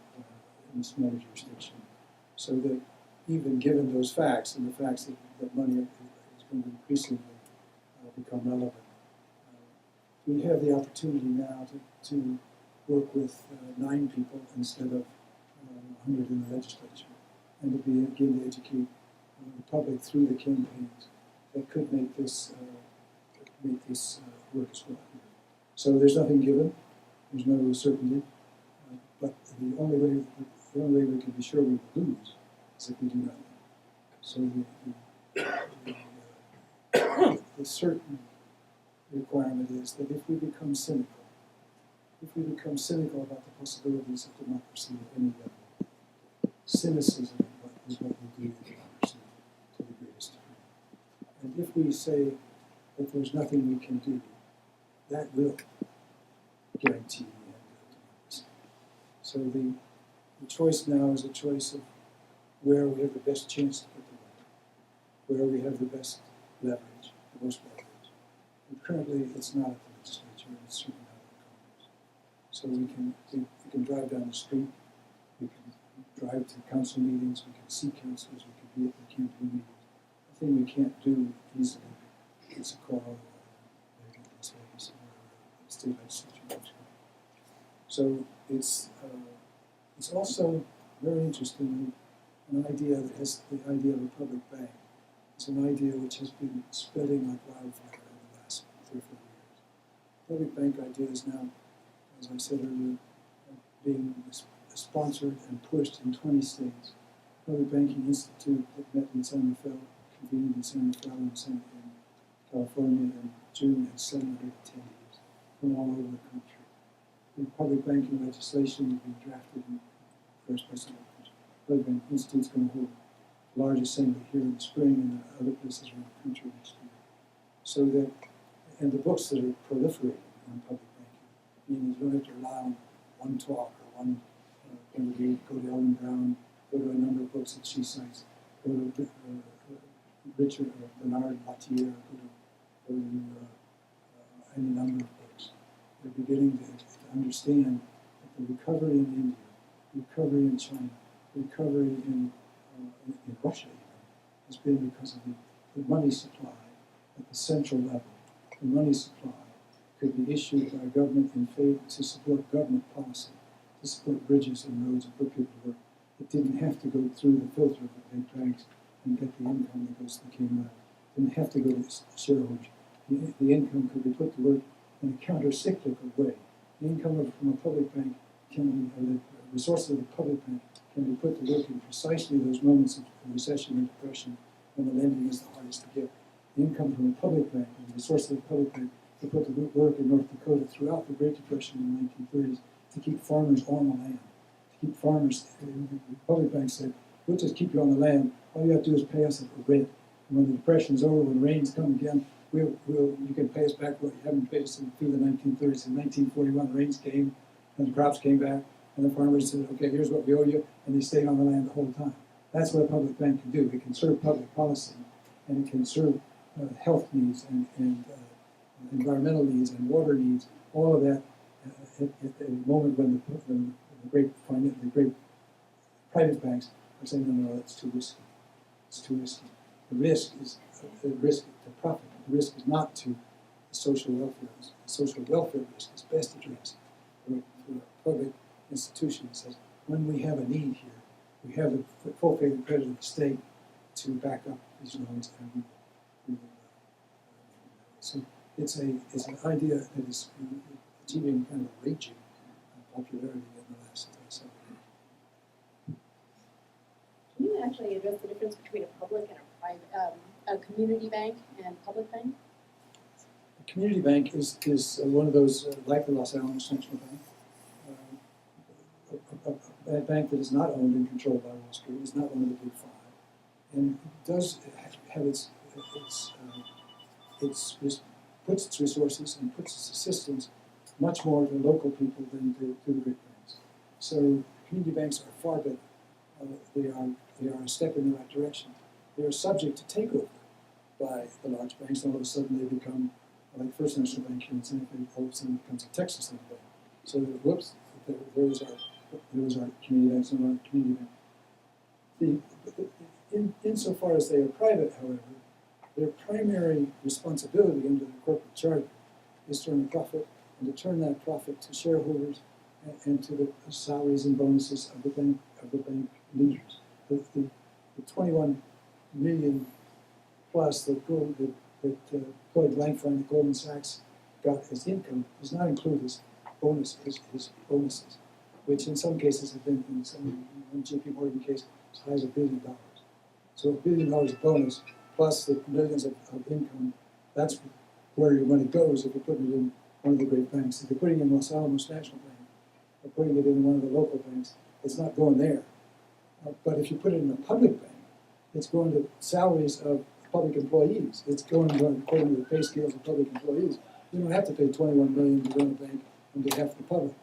jurisdiction. So that even given those facts and the facts that money is going to increasingly become relevant, we have the opportunity now to work with 9 people instead of 100 in the legislature, and to begin to educate the public through the campaigns that could make this work as well. So there's nothing given, there's no certainty, but the only way we can be sure we will lose is if we do nothing. So the certain requirement is that if we become cynical about the possibilities of democracy at any level, cynicism is what will do democracy to the greatest degree. And if we say that there's nothing we can do, that will guarantee the end of democracy. So the choice now is a choice of where we have the best chance to put the money, where we have the best leverage, the most leverage. And currently, it's not at the legislature, and it's certainly not at the Congress. So we can drive down the street, we can drive to council meetings, we can see councilors, we can be at the campaign meetings. The thing we can't do easily is a call in Las Vegas or the state legislature. So it's also very interesting an idea that has the idea of a public bank. It's an idea which has been spreading like wildfire in the last 3 or 4 years. Public bank idea is now, as I said earlier, being sponsored and pushed in 20 states. Public Banking Institute that met in San Rafael, convened in San Rafael in California in June, had 700 attendees from all over the country. The public banking legislation is being drafted in various parts of the country. Public Banking Institute is going to hold a large assembly here in the spring and other places around the country next year. So that, and the books that are proliferating on public banking, meaning you don't have to rely on one talk or one read, go to Ellen Brown, go to a number of books that she cites, go to Richard or Bernard Latier, go to any number of books. They're beginning to understand that the recovery in India, recovery in China, recovery in Russia even, has been because of the money supply at the central level. The money supply could be issued by government in favor to support government policy, to support bridges and roads and put people to work. It didn't have to go through the filter of the big banks and get the income that goes to the Cayman Islands. It didn't have to go to shareholders. The income could be put to work in a counter-cyclical way. The income from a public bank can be, or the resources of the public bank can be put to work in precisely those moments of recession and depression when the lending is the hardest to get. The income from a public bank and the resources of the public bank were put to work in North Dakota throughout the Great Depression in the 1930s to keep farmers on the land. To keep farmers, the public bank said, we'll just keep you on the land. All you have to do is pay us a rent. And when the depression's over, when rains come again, you can pay us back what you haven't paid us through the 1930s. In 1941, the rains came and the crops came back, and the farmers said, okay, here's what we owe you, and they stayed on the land the whole time. That's what a public bank can do. It can serve public policy, and it can serve health needs and environmental needs and water needs, all of that at a moment when the great private banks are saying, no, that's too risky. It's too risky. The risk is to profit. The risk is not to the social welfare. The social welfare risk is best addressed through a public institution that says, when we have a need here, we have the full faith and credit of the state to back up these loans, and we will so it's an idea that is achieving kind of raging popularity in the last several years. Can you actually address the difference between a public and a community bank and public bank? A community bank is one of those, like the Los Alamos Central Bank, a bank that is not owned and controlled by Wall Street, is not one of the big five, and does have its puts its resources and puts its assistance much more to local people than to the great banks. So community banks are far better. They are a step in the right direction. They are subject to takeover by the large banks, and all of a sudden they become like First National Bank here in Santa Fe, all of a sudden becomes a Texas State Bank. So whoops, there was our community banks and our community bank. Insofar as they are private, however, their primary responsibility under the corporate charter is to earn a profit and to turn that profit to shareholders and to the salaries and bonuses of the bank leaders. The 21 million plus that Lloyd Blankfein at Goldman Sachs got as income does not include his bonuses, which in some cases have been, in one JP Morgan case, as high as $1 billion. So $1 billion bonus plus the millions of income, that's where your money goes if you're putting it in one of the great banks. If you're putting it in Los Alamos National Bank or putting it in one of the local banks, it's not going there. But if you put it in a public bank, it's going to salaries of public employees. It's going according to the pay scales of public employees. You don't have to pay $21 million to run a bank on behalf of the public,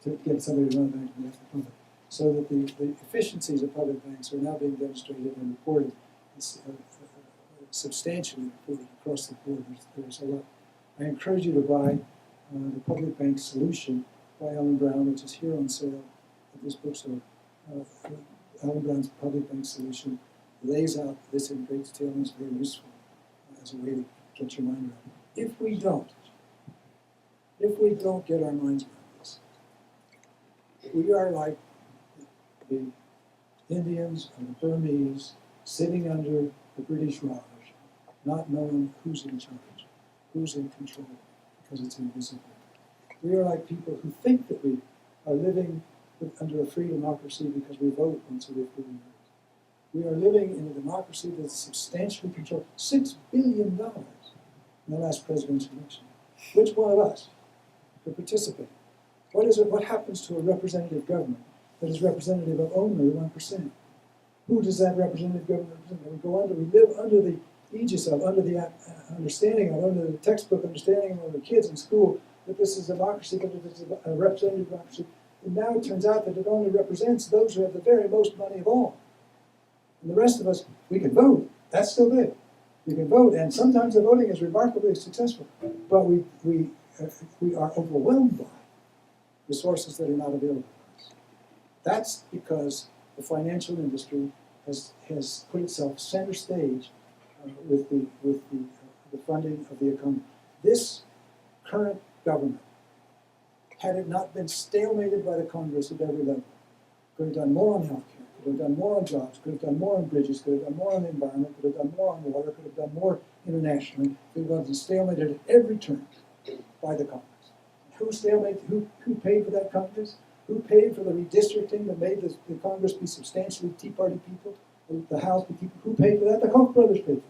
to get somebody to run a bank on behalf of the public. So that the efficiencies of public banks are now being demonstrated and reported, substantially reported across the board. There's a lot. I encourage you to buy the Public Bank Solution by Ellen Brown, which is here on sale at this bookstore. Ellen Brown's Public Bank Solution lays out this in great detail and is very useful as a way to get your mind around it. If we don't get our minds around this, we are like the Indians and the Burmese sitting under the British Raj, not knowing who's in charge, who's in control, because it's invisible. We are like people who think that we are living under a free democracy because we vote once every 4 years. We are living in a democracy that's substantially controlled. $6 billion in the last presidential election. Which one of us could participate? What is it? What happens to a representative government that is representative of only 1%? Who does that representative government represent? We live under the aegis of, under the understanding of, under the textbook understanding of the kids in school that this is a democracy, that it is a representative democracy. And now it turns out that it only represents those who have the very most money of all. And the rest of us, we can vote. That's still good. We can vote, and sometimes the voting is remarkably successful. But we are overwhelmed by resources that are not available to us. That's because the financial industry has put itself center stage with the funding of the economy. This current government, had it not been stalemated by the Congress at every level, could have done more on healthcare, could have done more on jobs, could have done more on bridges, could have done more on the environment, could have done more on water, could have done more internationally. It wasn't stalemated at every turn by the Congress. Who stalemated? Who paid for that Congress? Who paid for the redistricting that made the Congress be substantially Tea Party people, the House be people? Who paid for that? The Koch brothers paid for that.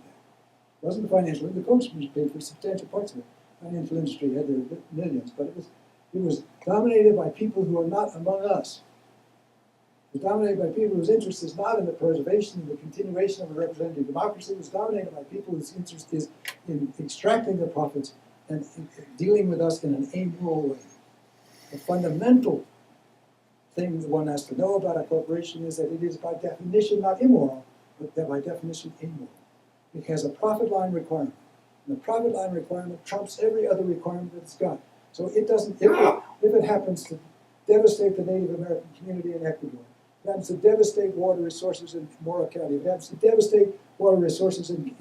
It wasn't the financial, the Koch brothers paid for substantial parts of it. The financial industry had their millions, but it was dominated by people who are not among us. It was dominated by people whose interest is not in the preservation and the continuation of a representative democracy. It was dominated by people whose interest is in extracting their profits and dealing with us in an amoral way. The fundamental thing that one has to know about a corporation is that it is by definition not immoral, but that by definition amoral. It has a profit line requirement. And the profit line requirement trumps every other requirement that it's got. So it doesn't, if it happens to devastate the Native American community in Ecuador, if it happens to devastate water resources in Mora County, if it happens to devastate water resources in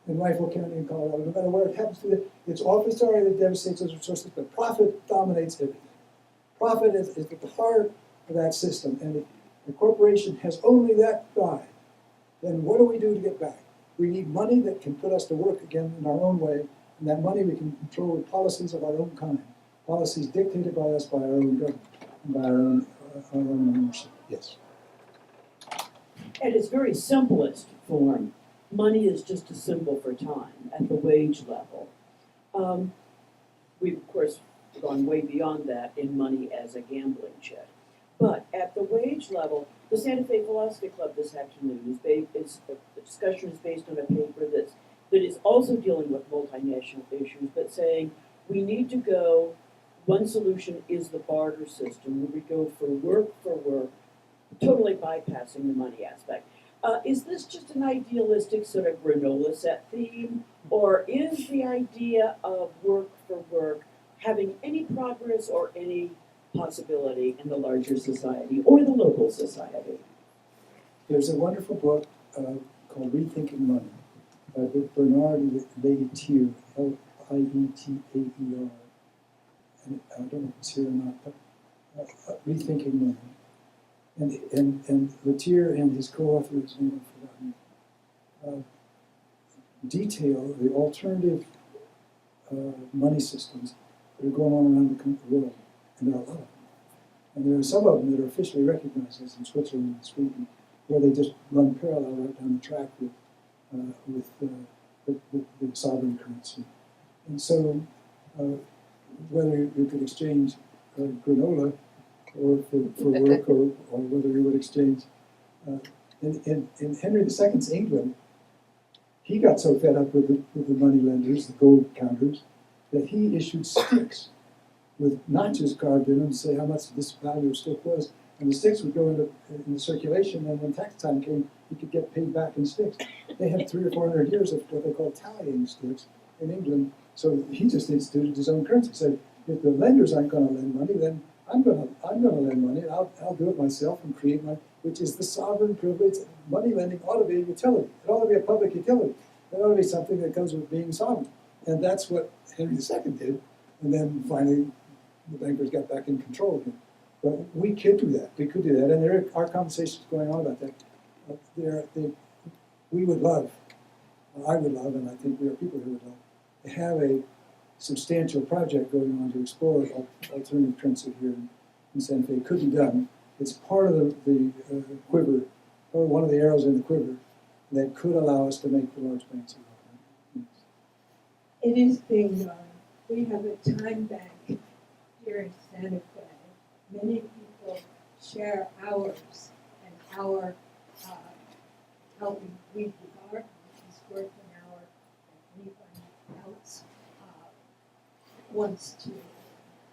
Rifle County in Colorado, no matter where it happens to, it's often sorry that devastates those resources, but profit dominates everything. Profit is at the heart of that system, and if the corporation has only that guide, then what do we do to get back? We need money that can put us to work again in our own way, and that money we can control with policies of our own kind, policies dictated by us by our own government, and by our own ownership. Yes. At its very simplest form, money is just a symbol for time at the wage level. We've, of course, gone way beyond that in money as a gambling chip. But at the wage level, the Santa Fe Philosophy Club this afternoon the discussion is based on a paper that's that is also dealing with multinational issues, but saying we need to go, one solution is the barter system, where we go for work, totally bypassing the money aspect. Is this just an idealistic sort of granola set theme, or is the idea of work for work having any progress or any possibility in the larger society or the local society? There's a wonderful book called Rethinking Money by Bernard Leitier, L-I-E-T-A-E-R. And I don't know if it's here or not, but Rethinking Money. And Leitier and his co-author, whose name I've forgotten, detail the alternative money systems that are going on around the world, and there are a lot of them. And there are some of them that are officially recognized, as in Switzerland and Sweden, where they just run parallel right down the track with the sovereign currency. And so, whether you could exchange granola or for work, or whether you would exchange, in Henry II's England, he got so fed up with the money lenders, the gold counters, that he issued sticks with notches carved in them to say how much this value of stick was. And the sticks would go into circulation, and when tax time came, he could get paid back in sticks. They had 300 or 400 years of what they call tallying sticks in England. So he just instituted his own currency. He said, if the lenders aren't going to lend money, then I'm going to lend money. And I'll do it myself and create money, which is the sovereign privilege. Money lending ought to be a utility. It ought to be a public utility. It ought to be something that comes with being sovereign. And that's what Henry II did. And then finally, the bankers got back in control again. But we could do that. We could do that. And there are conversations going on about that. We would love, I would love, and I think WeArePeople here would love, to have a substantial project going on to explore alternative currency here in Santa Fe. It could be done. It's part of the quiver, or one of the arrows in the quiver, that could allow us to make the large banks irrelevant. It is being done. We have a time bank here in Santa Fe. Many people share hours, and our helping we regard is worth an hour that anybody else wants to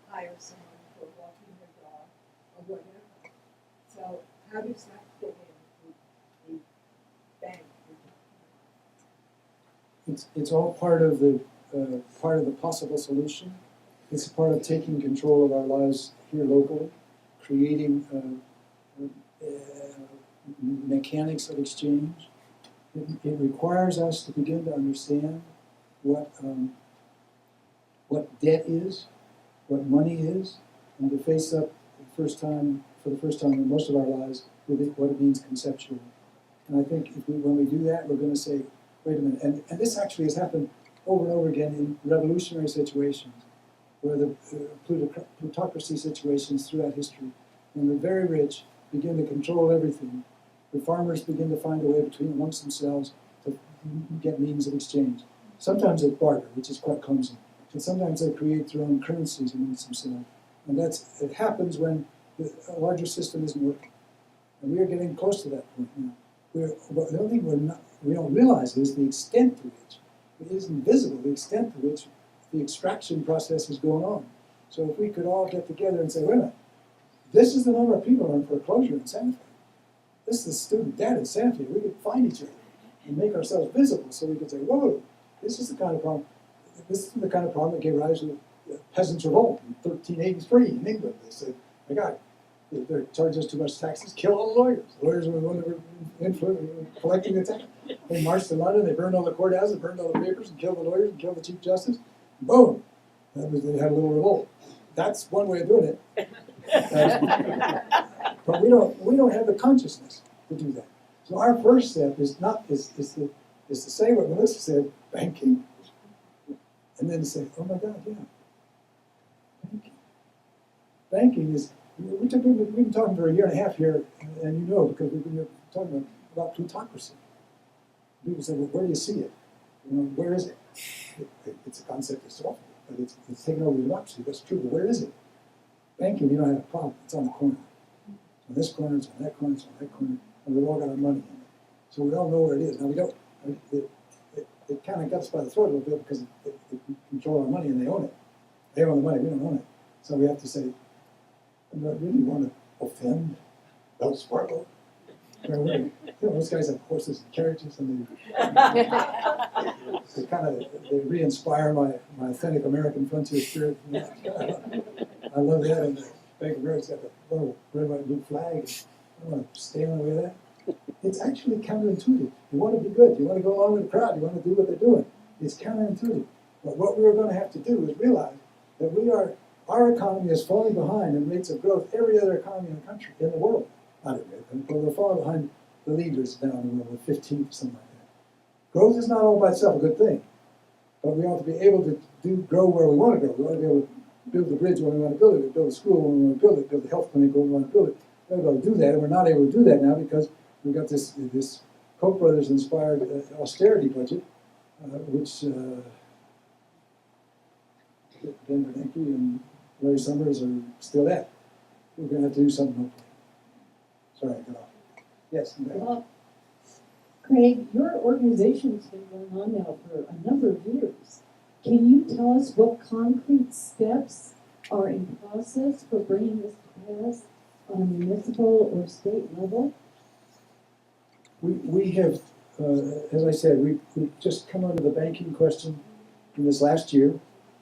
hire someone for walking their dog or whatever. So how does that fit in with the bank we're talking about? It's all part of the possible solution. It's part of taking control of our lives here locally, creating mechanics of exchange. It requires us to begin to understand what debt is, what money is, and to face up for the first time in most of our lives with what it means conceptually. And I think when we do that, we're going to say, wait a minute. And this actually has happened over and over again in revolutionary situations, where the plutocracy situations throughout history, when the very rich begin to control everything, the farmers begin to find a way amongst themselves to get means of exchange. Sometimes it's barter, which is quite clumsy, and sometimes they create their own currencies amongst themselves. And it happens when the larger system isn't working. And we are getting close to that point now. The only thing we don't realize is the extent to which it isn't visible, the extent to which the extraction process is going on. So if we could all get together and say, wait a minute, this is the number of people on foreclosure in Santa Fe. This is the student debt in Santa Fe. We could find each other and make ourselves visible so we could say, whoa, this is the kind of problem. This is the kind of problem that gave rise to the Peasants' Revolt in 1383 in England. They said, my God, they're charging us too much taxes, kill all the lawyers. The lawyers were the ones that were collecting the tax. They marched to London, they burned all the courthouses, burned all the papers, and killed the lawyers, and killed the Chief Justice. Boom! They had a little revolt. That's one way of doing it. But we don't have the consciousness to do that. So our first step is to say what Melissa said, banking, and then to say, oh my God, yeah, banking. Banking is, we've been talking for a year and a half here, and you know, because we've been talking about plutocracy. People say, well, where do you see it? You know, where is it? It's a concept that's awful, but it's taken over democracy. That's true, but where is it? Banking, you don't have a problem. It's on the corner. It's on this corner, it's on that corner, it's on that corner, and we've all got our money in it. So we all know where it is. Now we don't. it kind of got us by the throat a little bit because they control our money and they own it. They own the money, we don't own it. So we have to say, do I really want to offend Wells Fargo? Those guys have horses and carriages, and they re-inspire my authentic American frontier spirit. I love that, and the Bank of America's got the little red, white, blue flag. I want to stay on the way of that. It's actually counterintuitive. You want to be good. You want to go along with the crowd. You want to do what they're doing. It's counterintuitive. But what we're going to have to do is realize that our economy is falling behind in rates of growth every other economy in the country, in the world. Not every other, but we're falling behind the leaders now in the world, the 15th, something like that. Growth is not all by itself a good thing, but we ought to be able to grow where we want to grow. We ought to be able to build the bridge when we want to build it, build a school when we want to build it, build the health clinic when we want to build it. We're able to do that, and we're not able to do that now because we've got this Koch brothers inspired austerity budget, which Ben Bernanke and Larry Summers are still at. We're going to have to do something hopefully. Sorry, I got off. Yes, in the back. Well, Craig, your organization's been going on now for a number of years. Can you tell us what concrete steps are in process for bringing this to pass on a municipal or state level? We have, as I said, we've just come under the banking question in this last year.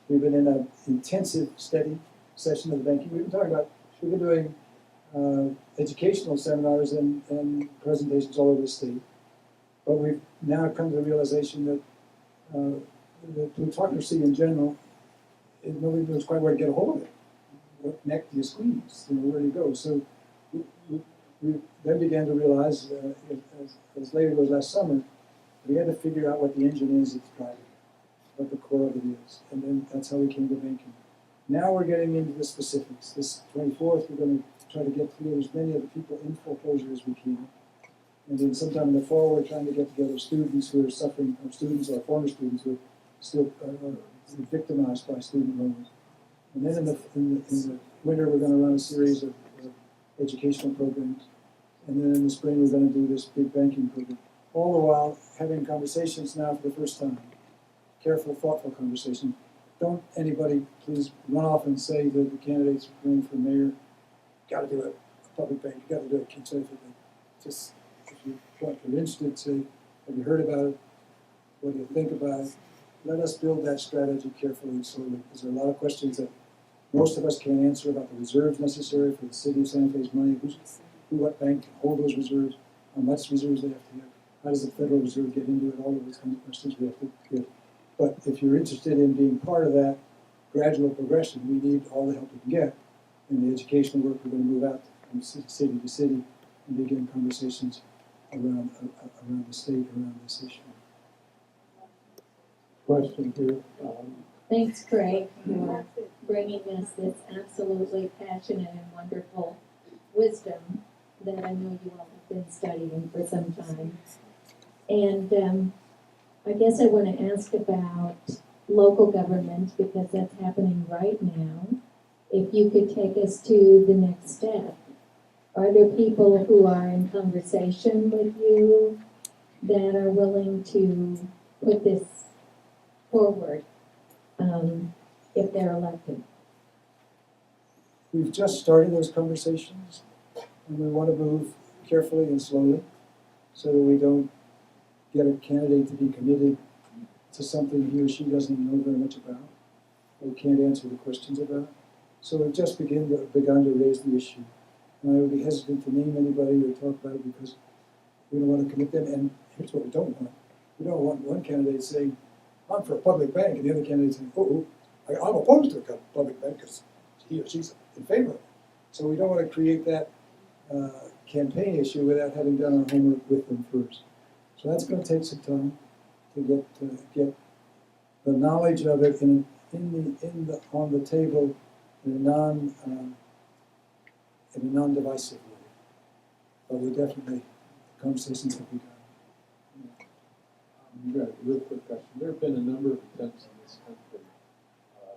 We've been in an intensive study session of the banking. We've been talking about, we've been doing educational seminars and presentations all over the state. But we've now come to the realization that the plutocracy in general, nobody knows quite where to get a hold of it. What neck do you squeeze? Where do you go? So we then began to realize, as late as last summer, we had to figure out what the engine is that's driving it, what the core of it is. And then that's how we came to banking. Now we're getting into the specifics. This 24th, we're going to try to get through as many of the people in foreclosure as we can. And then sometime in the fall, we're trying to get together students who are suffering, or students or former students who are still victimized by student loans. And then in the winter, we're going to run a series of educational programs. And then in the spring, we're going to do this big banking program. All the while having conversations now for the first time. Careful, thoughtful conversation. Don't anybody please run off and say that the candidates running for mayor got to do a public bank, you got to do a keep safe thing. Just if you're interested, say, have you heard about it? What do you think about it? Let us build that strategy carefully and slowly, because there are a lot of questions that most of us can't answer about the reserves necessary for the city of Santa Fe's money. What bank can hold those reserves? How much reserves they have to have? How does the Federal Reserve get into it? All of those kinds of questions we have to get. But if you're interested in being part of that gradual progression, we need all the help we can get. In the educational work, we're going to move out from city to city and begin conversations around the state around this issue. Question here. Thanks, Craig, for bringing us this absolutely passionate and wonderful wisdom that I know you all have been studying for some time. And I guess I want to ask about local government, because that's happening right now. If you could take us to the next step. Are there people who are in conversation with you that are willing to put this forward if they're elected? We've just started those conversations, and we want to move carefully and slowly so that we don't get a candidate to be committed to something he or she doesn't know very much about or can't answer the questions about. So we've just begun to raise the issue. And I would be hesitant to name anybody or talk about it because we don't want to commit them. And here's what we don't want. We don't want one candidate saying, I'm for a public bank, and the other candidate saying, I'm opposed to a public bank because he or she's in favor of it. So we don't want to create that campaign issue without having done our homework with them first. So that's going to take some time to get the knowledge of it on the table in a non-divisive way. But we definitely, conversations have begun. You've got a real quick question. There have been a number of attempts in this country on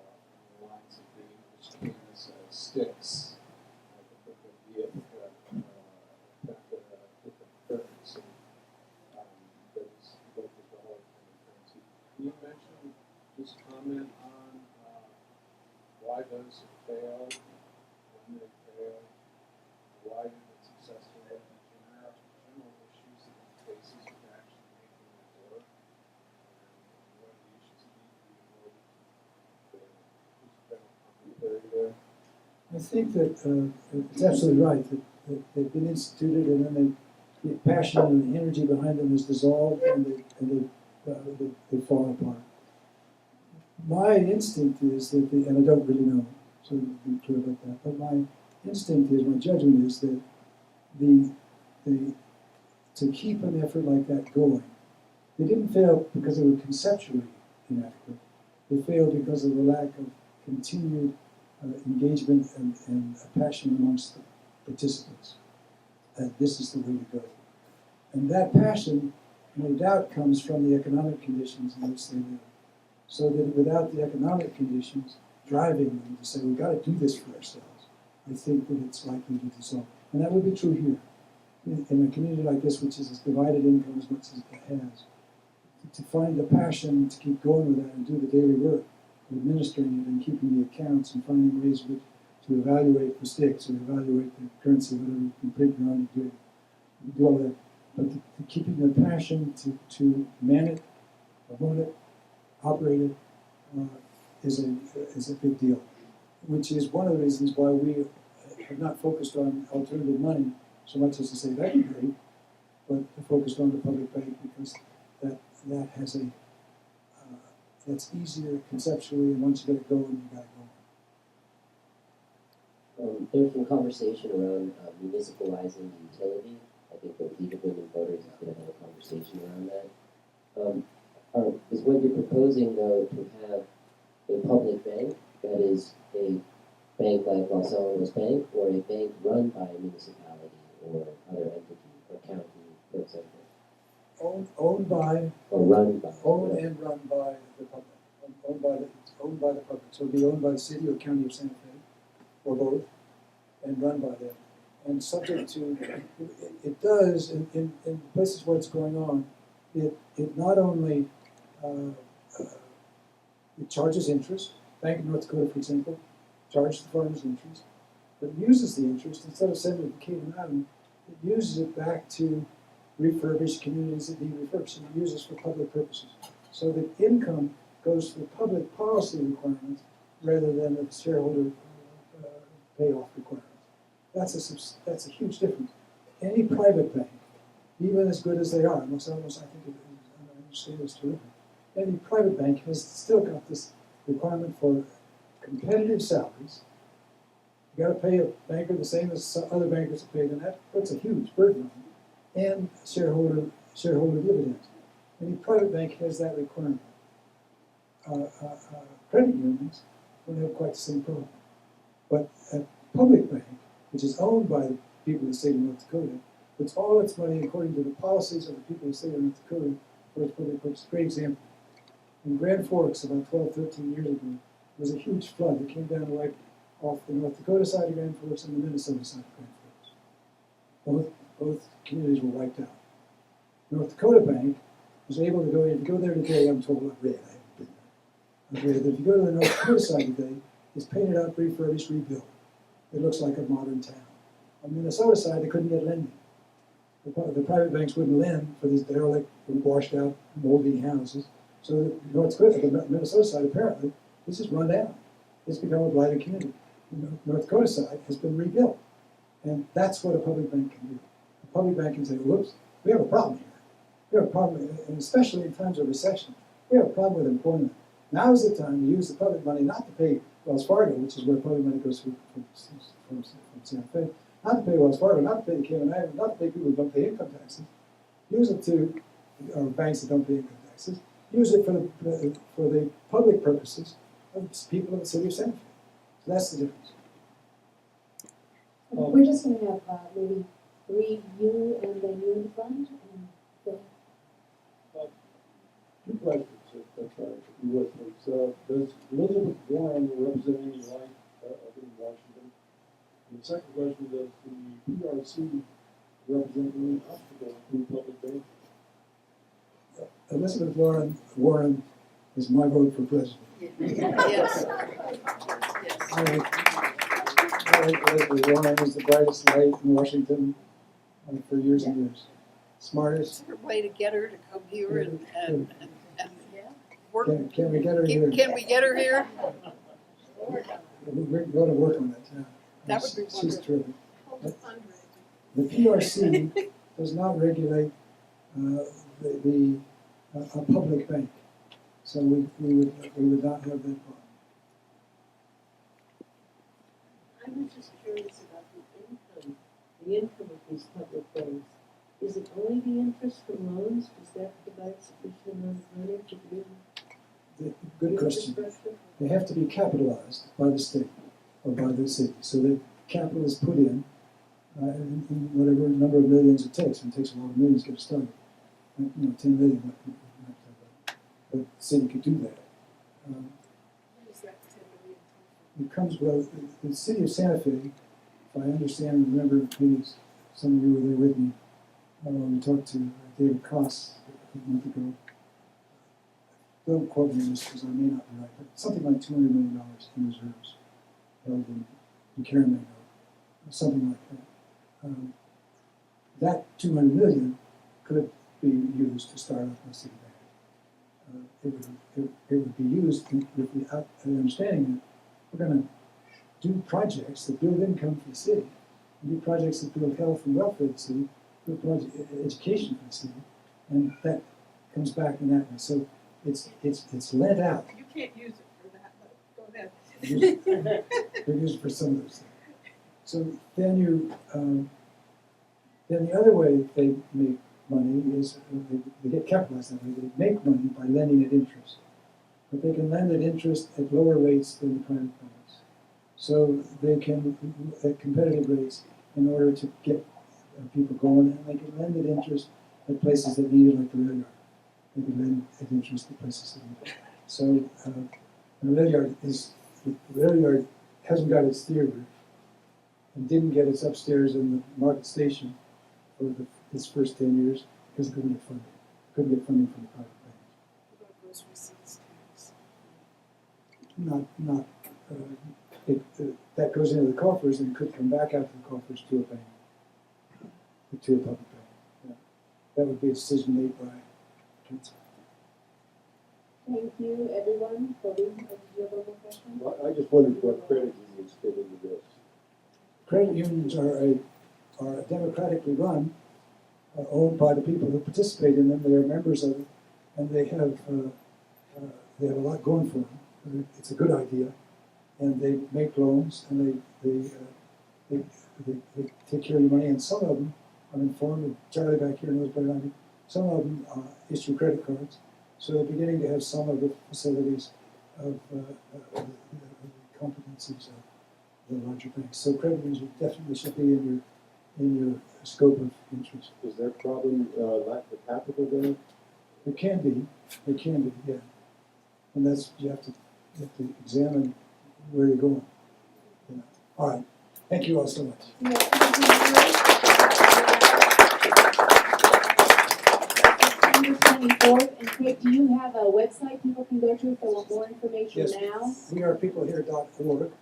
the lines of being understood as sticks, be it different currency that is local dollar currency you mention, just comment on, why does it fail, when they fail, why is it successful, and the general issues that it faces with actually making it work, and what are the issues that need to be avoided. Just general commentary there. I think that it's absolutely right, that they've been instituted and then the passion and the energy behind them is dissolved and they fall apart. My instinct is that, and I don't really know, so to be clear about that, but my instinct is, my judgment is that to keep an effort like that going, they didn't fail because they were conceptually inadequate. They failed because of the lack of continued engagement and passion amongst the participants. That this is the way to go. And that passion, no doubt, comes from the economic conditions in which they live. So that without the economic conditions driving them to say, we've got to do this for ourselves, I think that it's likely to dissolve. And that would be true here. In a community like this, which is divided income as much as it has, to find the passion to keep going with that and do the daily work of administering it and keeping the accounts and finding ways to evaluate the sticks or evaluate the currency, whatever you print your own do all that. But keeping the passion to man it, own it, operate it, is a big deal. Which is one of the reasons why we have not focused on alternative money so much as to say that'd be great, but focused on the public bank because that has a that's easier conceptually, and once you get it going, you got it going. There's some conversation around municipalizing the utility. I think the League of Women Voters is going to have a conversation around that. Is what you're proposing, though, to have a public bank that is a bank like Los Alamos Bank, or a bank run by a municipality or other entity or county, for example? Owned by, Or run by? owned and run by the public. Owned by the public. So it'd be owned by the city or county of Santa Fe, or both, and run by them. And subject to, it does, in places where it's going on, it not only, it charges interest. Bank of North Dakota, for example, charges the farmers interest, but uses the interest, instead of sending it to Cayman Island, it uses it back to refurbish communities that need refurbishing. It uses for public purposes. So the income goes to the public policy requirements rather than the shareholder payoff requirements. That's a huge difference. Any private bank, even as good as they are, Los Alamos, I think I understand is terrific. Any private bank has still got this requirement for competitive salaries. You got to pay a banker the same as other bankers are paid, and that puts a huge burden on them. And shareholder dividends. Any private bank has that requirement. Credit unions don't have quite the same problem. But a public bank, which is owned by the people of the state of North Dakota, puts all its money according to the policies of the people of the state of North Dakota for its public purpose. Great example. In Grand Forks, about 12, 13 years ago, there was a huge flood that came down and wiped off the North Dakota side of Grand Forks and the Minnesota side of Grand Forks. Both communities were wiped out. North Dakota Bank was able to go in. If you go there today, I'm told, I've read, I haven't been there. I've read that if you go to the North Dakota side today, it's painted up, refurbished, rebuilt. It looks like a modern town. On the Minnesota side, they couldn't get lending. The private banks wouldn't lend for these derelict, washed out, moldy houses. So the North Dakota, the Minnesota side, apparently, this is run down. It's become a blighted community. The North Dakota side has been rebuilt. And that's what a public bank can do. A public bank can say, whoops, we have a problem here. We have a problem, and especially in times of recession, we have a problem with employment. Now is the time to use the public money not to pay Wells Fargo, which is where public money goes from Santa Fe, not to pay Wells Fargo, not to pay the Cayman Islands, not to pay people who don't pay income taxes. Use it to, or banks that don't pay income taxes, use it for the public purposes of people of the city of Santa Fe. So that's the difference. We're just gonna have maybe 3 you and then you in the front, and then Two questions, if that's all right, if you would, please. Does Elizabeth Warren represent any life up in Washington? And the second question, does the PRC represent any obstacle to public banking? Elizabeth Warren is my vote for president. Yes. I like Elizabeth Warren is the brightest light in Washington for years and years. Smartest. Is there a way to get her to come here and work? Can we get her here? Can we get her here? We're going to work on it, yeah. That would be She's terrific. Hold the fundraising. The PRC does not regulate a public bank, so we would not have that problem. I was just curious about the income of these public banks. Is it only the interest from loans? Does that provide sufficient amount of money to do Good question. infrastructure? They have to be capitalized by the state or by the city, so that capital is put in whatever number of millions it takes. And it takes a lot of millions to get started. 10 million, but the city could do that. What is that 10 million? It comes, well, the city of Santa Fe, if I understand and remember, maybe some of you were there with me, we talked to David Koss a month ago. Don't quote me on this because I may not be right, but something like $200 million in reserves held in Caramego, something like that. That $200 million could be used to start up a city bank. It would be used with the understanding that we're going to do projects that build income for the city, and do projects that build health and welfare for the city, build education for the city, and that comes back in that way. So it's lent out. You can't use it for that, but go ahead. They're used for some of those things. So then then the other way that they make money is they get capitalized that way. They make money by lending at interest, but they can lend at interest at lower rates than the private banks. So they can at competitive rates in order to get people going, and they can lend at interest at places that need it, like the rail yard. They can lend at interest at places that need it. So the rail yard hasn't got its theater and didn't get its upstairs in the market station for its first 10 years because it couldn't get funding. Couldn't get funding from the private banks. What about those receipts tax? That goes into the coffers and could come back out of the coffers to a bank, to a public bank. Yeah. That would be a decision made by council. Thank you, everyone, for being, do you have one more question? Well, I just wondered what credit unions fit into this. Credit unions are democratically run, owned by the people who participate in them. They are members of it, and they have a lot going for them. It's a good idea, and they make loans, and they take care of your money. And some of them, I'm informed, and Charlie back here knows better than I do, some of them issue credit cards. So they're beginning to have some of the facilities of the competencies of the larger banks. So credit unions definitely should be in your scope of interest. Is there a problem, lack of capital there? It can be, yeah. And that's, you have to examine where you're going. Yeah. All right, thank you all so much. September 24th, and Craig, do you have a website people can go to if they want more information Yes. now? WeArePeopleHere.org.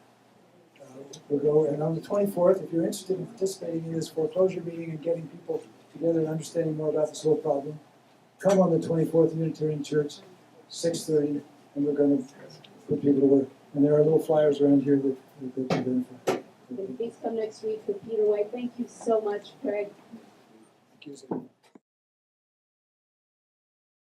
We'll go, and on the 24th, if you're interested in participating in this foreclosure meeting and getting people together and understanding more about this whole problem, come on the 24th, Unitarian Church, 6:30, and we're going to put people to work. And there are little flyers around here that identify. Then please come next week with Peter White. Thank you so much, Craig. Thank you.